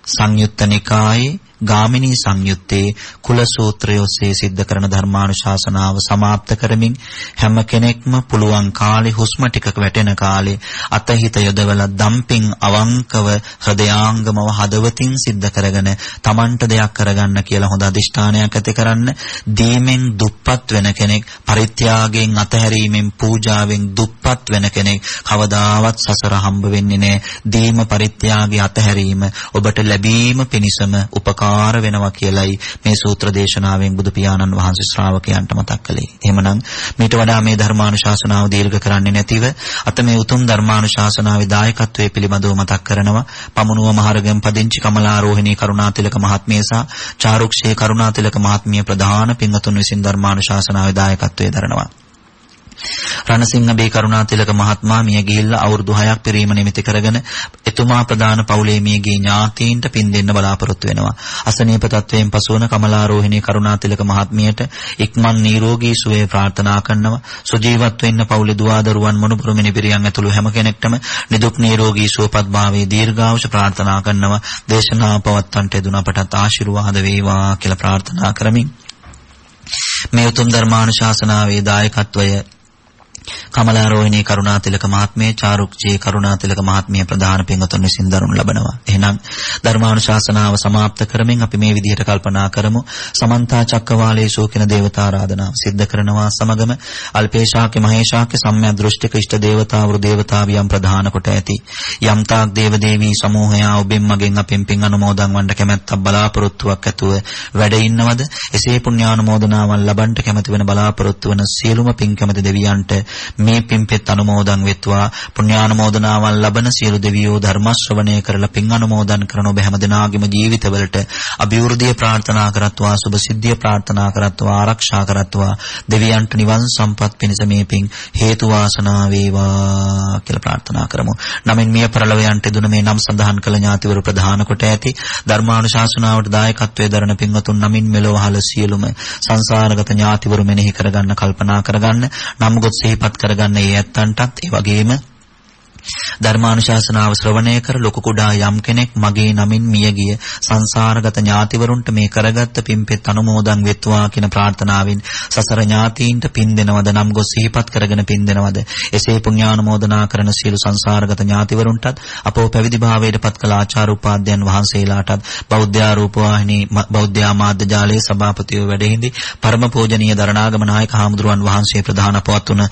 සංයුත්ත නිකායේ ගාමිනී සංයුත්තේ කුල සූත්‍රය ඔස්සේ සිද්ධ කරන ධර්මානුශාසනාව සමාප්ත කරමින් හැම කෙනෙක්ම පුළුවන් කාලේ, හුස්ම ටිකක වැටෙන කාලේ අතහිත යොදවලා දම්පින් අවංකව හෘදයාංගමව හදවතින් සිද්ධ කරගෙන තමන්ට දෙයක් කරගන්න කියලා හොඳ අදිෂ්ඨානයක් ඇති කරන්න. දීමෙන් දුප්පත් වෙන කෙනෙක්, පරිත්‍යාගයෙන් අතහැරීමෙන්, පූජාවෙන් දුප්පත් වෙන කෙනෙක් කවදාවත් සසර හම්බ වෙන්නේ නැහැ. දීම, පරිත්‍යාගය, අතහැරීම ඔබට ලැබීම පිණිසම උපකාර වෙනවා කියලයි මේ සූත්‍ර දේශනාවෙන් බුදු පියාණන් වහන්සේ ශ්‍රාවකයන්ට මතක් කළේ. එහෙමනම් මේට වඩා මේ ධර්මානුශාසනාව දීර්ඝ කරන්නේ නැතිව අත මේ උතුම් ධර්මානුශාසනාවේ දායකත්වයේ පිළිබඳව මතක් කරනවා. පමුණුව මහරගම පදිංචි කමලා රෝහිණී කරුණාතිලක මහත්මිය සහ චාරුක්ෂේ කරුණාතිලක මහත්මිය ප්‍රධාන පින්වතුන් විසින් ධර්මානුශාසනාවේ දායකත්වයේ දරනවා. රණසිංහ බේ කරුණාතිලක මහත්මයා මිය ගිහිල්ලා අවුරුදු 6ක් පෙරීම නිමිති කරගෙන එතුමා ප්‍රධාන පවුලේ මියගිය ඥාතීන්ට පින් දෙන්න බලාපොරොත්තු වෙනවා. අසනීප තත්වයෙන් පසුවන කමලා රෝහිණී කරුණාතිලක මහත්මියට ඉක්මන් නිරෝගී සුවය ප්‍රාර්ථනා කරනවා. සුජීවත් වෙන්න පවුලේ දුවා දරුවන්, මොනුපුරු මිනිපිරියන් ඇතුළු හැම කෙනෙක්ටම නිදුක් නිරෝගී සුවපත් භාවයේ දීර්ඝායුෂ ප්‍රාර්ථනා කරනවා. දේශනාව පවත්වන්නට යෙදුන අපටත් ආශිර්වාද වේවා කියලා ප්‍රාර්ථනා කරමින් මේ උතුම් ධර්මානුශාසනාවේ දායකත්වය කමලාරෝහිණී කරුණාතිලක මහත්මිය, චාරුක්ජී කරුණාතිලක මහත්මිය ප්‍රධාන පින්වතුන් විසින් දරනු ලබනවා. එහෙනම් ධර්මානුශාසනාව સમાપ્ત කරමින් අපි මේ විදිහට කල්පනා කරමු. සමන්තා චක්කවාලේසු කියන දේවතා ආරාධනාව සිද්ධ කරනවා සමගම අල්පේශාක්‍ය මහේශාක්‍ය සම්‍යක් දෘෂ්ටික ඉෂ්ට දේවතාවරු දේවතාවියන් ප්‍රධාන කොට ඇති යම්තාක් දේවදේවී සමූහයා ඔබෙන් මගෙන් අපෙන් පින් අනුමෝදන් වන්නට කැමැත්තක් බලාපොරොත්තුවක් ඇතුව වැඩ ඉන්නවද? එසේ පුණ්‍යානුමෝදනාවන් ලබන්නට කැමැති වෙන බලාපොරොත්තු වන සියලුම පින් කැමැති දෙවියන්ට මේ පින්පෙත් අනුමෝදන් වෙත්වා. පුණ්‍යානුමෝදනාවන් ලබන සියලු දෙවියෝ ධර්ම ශ්‍රවණය කරලා පින් අනුමෝදන් කරන ඔබ හැමදෙනාගේම ජීවිතවලට අභිවෘද්ධිය ප්‍රාර්ථනා කරත්වා, සුභ සිද්ධිය ප්‍රාර්ථනා කරත්වා, ආරක්ෂා කරත්වා. දෙවියන්ට නිවන් සම්පත් පිණිස මේ පින් හේතු වාසනා වේවා කියලා ප්‍රාර්ථනා කරමු. නමින් මිය පරලොවයන්ට දුන මේ නම් සඳහන් කළ ඥාතිවරු ප්‍රධාන කොට ඇති ධර්මානුශාසනාවට දායකත්වයේ දරන පින්වතුන් නමින් මෙලොවහල සියලුම සංසාරගත ඥාතිවරු මෙනෙහි කරගන්න, කල්පනා කරගන්න, නම් ගොත් සිහිපත් කරගන්න. ඒ ඇත්තන්ටත් ඒ වගේම ධර්මානුශාසනාව ශ්‍රවණය කර ලොකු කුඩා යම් කෙනෙක් මගේ නමින් මියගිය සංසාරගත ඥාතිවරුන්ට මේ කරගත්ත පින්පෙත් අනුමෝදන් වෙත්වා කියන ප්‍රාර්ථනාවෙන් සසර ඥාතීන්ට පින් දෙනවද, නම් ගොස් සිහිපත් කරගෙන පින් දෙනවද? එසේ පුණ්‍යානුමෝදනා කරන සියලු සංසාරගත ඥාතිවරුන්ටත් අපෝ පැවිදි භාවයට පත් කළ ආචාර්ය උපාධ්‍යයන් වහන්සේලාටත් බෞද්ධ රූපවාහිනී බෞද්ධ මාධ්‍ය ජාලයේ සභාපතිව වැඩහිඳි පරම පූජනීය දරණාගම නායක හාමුදුරුවන් වහන්සේ ප්‍රධාන පවත් වුණ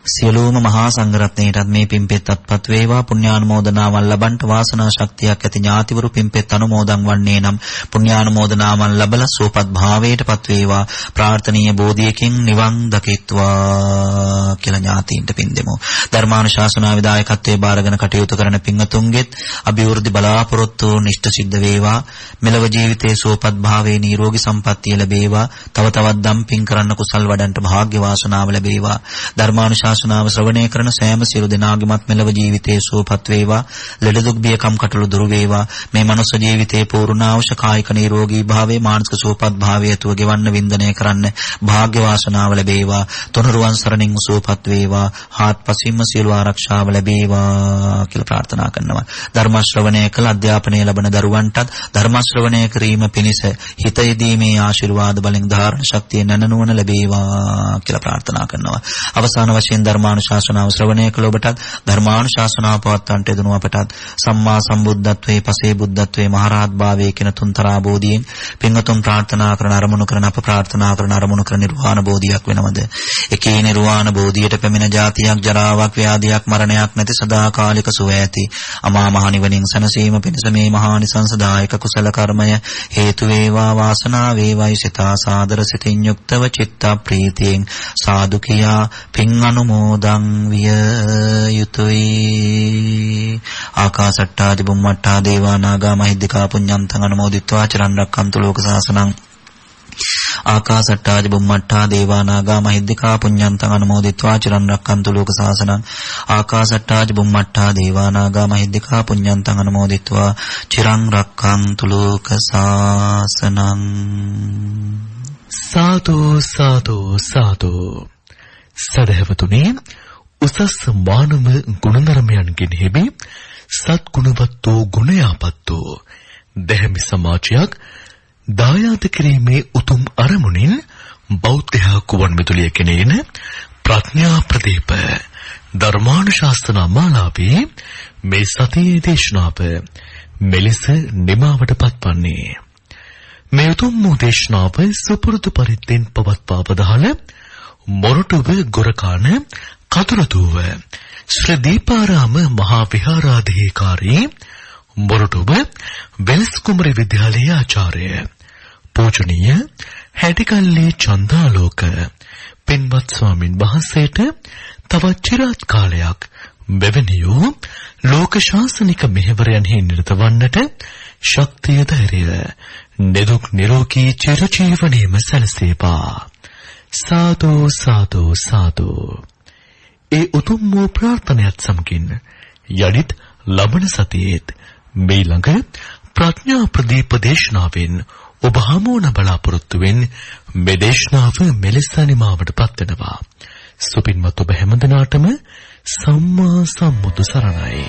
සියලුම මහා සංඝරත්නයටත් මේ පින්පෙත් අත්පත් වේවා. පුණ්‍යානුමෝදනාවන් ලබන්ට වාසනා ශක්තියක් ඇති ඥාතිවරු පින්පෙත් අනුමෝදන් වන්නේ නම් පුණ්‍යානුමෝදනාවන් ලැබලා සුවපත් භාවයටපත් වේවා. ප්‍රාර්ථනීය බෝධියකින් නිවන් දකිත්වා කියලා ඥාතීන්ට පින් දෙමු. ධර්මානුශාසනා විදායකත්වයේ බාරගෙන කටයුතු කරන පින්වතුන්ගෙත් අභිවෘද්ධි බලාපොරොත්තු නිෂ්ඨ සිද්ධ වේවා. මෙලව ජීවිතයේ සුවපත් භාවයේ නිරෝගී සම්පන්නිය ලැබේවා. තව තවත් දම් පින් කරන්න කුසල් වඩන්ට භාග්‍ය වාසනාව ලැබේවා. ධර්මානුශාසනාව ශ්‍රවණය කරන සෑම සියලු දෙනාගේමත් මෙලව ජීවිතයේ සුවපත් වේවා. ලෙඩ දුක් බියකම් කටළු දුරු වේවා. මේ මනුස්ස ජීවිතයේ පූර්ණාංශ කායික නිරෝගී භාවයේ මානසික සුවපත් භාවය තුව ගෙවන්න වින්දනය කරන්න භාග්‍ය වාසනාව ලැබේවා. තුනුරුවන් සරණින් සුවපත් වේවා. හාත්පසින්ම සියලු ආරක්ෂාව ලැබේවා කියලා ප්‍රාර්ථනා කරනවා. ධර්ම ශ්‍රවණය කළ අධ්‍යාපනය ලබන දරුවන්ටත් ධර්ම ශ්‍රවණය කිරීම පිණිස හිත යෙදීමේ ආශිර්වාද බලෙන් ධාරණ ශක්තිය නැනනුවන ලැබේවා කියලා ප්‍රාර්ථනා කරනවා. අවසාන වශයෙන් ධර්මානුශාසනාව ශ්‍රවණය කළ ඔබටත් ධර්මානුශාසනාව පවත්වන්නට යෙදුණු අපටත් සම්මා සම්බුද්ධත්වයේ පසේ බුද්ධත්වයේ මහරහත් භාවයේ කියන තුන්තරා බෝධියෙන් පින්වතුන් ප්‍රාර්ථනා කරන අරමුණු කරන අප ප්‍රාර්ථනා කරන අරමුණු කරන නිර්වාණ බෝධියක් වෙනවද? එකේ නිර්වාණ බෝධියට පැමිණ ජාතියක් ජරාවක් ව්‍යාධියක් මරණයක් නැති සදාකාලික සුව ඇති අමා මහ නිවනින් සැනසීම පිණිස මේ මහානිසංසදායක කුසල කර්මය හේතු වේවා වාසනාව වේවායි සිතා සාදර සිතින් යුක්තව චිත්ත ප්‍රීතියෙන් සාදු කියා පින් අනුමෝදන් විය යුතුයි. ආකාසට්ටාදි බුම්මට්ටා දේවා නාග මහිද්దికා පුඤ්ඤන්තං අනුමෝදිත්වා චිරන් රැක්කන්තු ලෝක සාසනං. ආකාසට්ටාදි බුම්මට්ටා දේවා නාග මහිද්దికා පුඤ්ඤන්තං අනුමෝදිත්වා චිරන් රැක්කන්තු ලෝක සාසනං. ආකාසට්ටාදි බුම්මට්ටා දේවා නාග මහිද්దికා පුඤ්ඤන්තං අනුමෝදිත්වා චිරන් රැක්කන්තු ලෝක සාසනං. සාදු සාදු සාදු. සදහවතුනේ උසස් මානව ගුණධර්මයන්ගෙන් හිමි සත්ගුණවත්ෝ ගුණයාපත්තෝ දැහැමි සමාජයක් දායාද කිරීමේ උතුම් අරමුණින් බෞද්ධ කුවන් මිදුලිය කෙනේන ප්‍රඥා ප්‍රදීප ධර්මානුශාසනා මාලාවේ මේ සතියේ දේශනාව මෙලෙස නිමාවට පත්වන්නේ. මේ උතුම් දේශනාව සුපුරුදු පරිද්දෙන් පවත්වා වදාළ මොරටුව ගොරකාන කතුරුදුව ශ්‍රී දීපාරාම මහා විහාරාධිකාරී මොරටුව වෙලස් කුමරි විද්‍යාලයේ ආචාර්ය පූජනීය හැටිකල්ලේ චන්දාලෝක පින්වත් ස්වාමින් වහන්සේට තවත් চিරාත් කාලයක් මෙවැනියෝ ලෝක ශාසනික මෙහෙවරයන්හි නිරත වන්නට ශක්තිය ධෛර්යය නිදුක් නිරෝගී චිරජීවනයේම සැලසේවා. සාදු සාදු සාදු. ඒ උතුම් වූ ප්‍රාර්ථනාවත් සමගින් යලිත් ලබන සතියේත් මේ ළඟ ප්‍රඥා ප්‍රදීප දේශනාවෙන් ඔබ හමුවන බලාපොරොත්තු වෙන මේ දේශනාව මෙලෙස නිමාවට පත්වනවා. සුපින්වත් ඔබ හැමදෙනාටම සම්මා සම්බුදු සරණයි.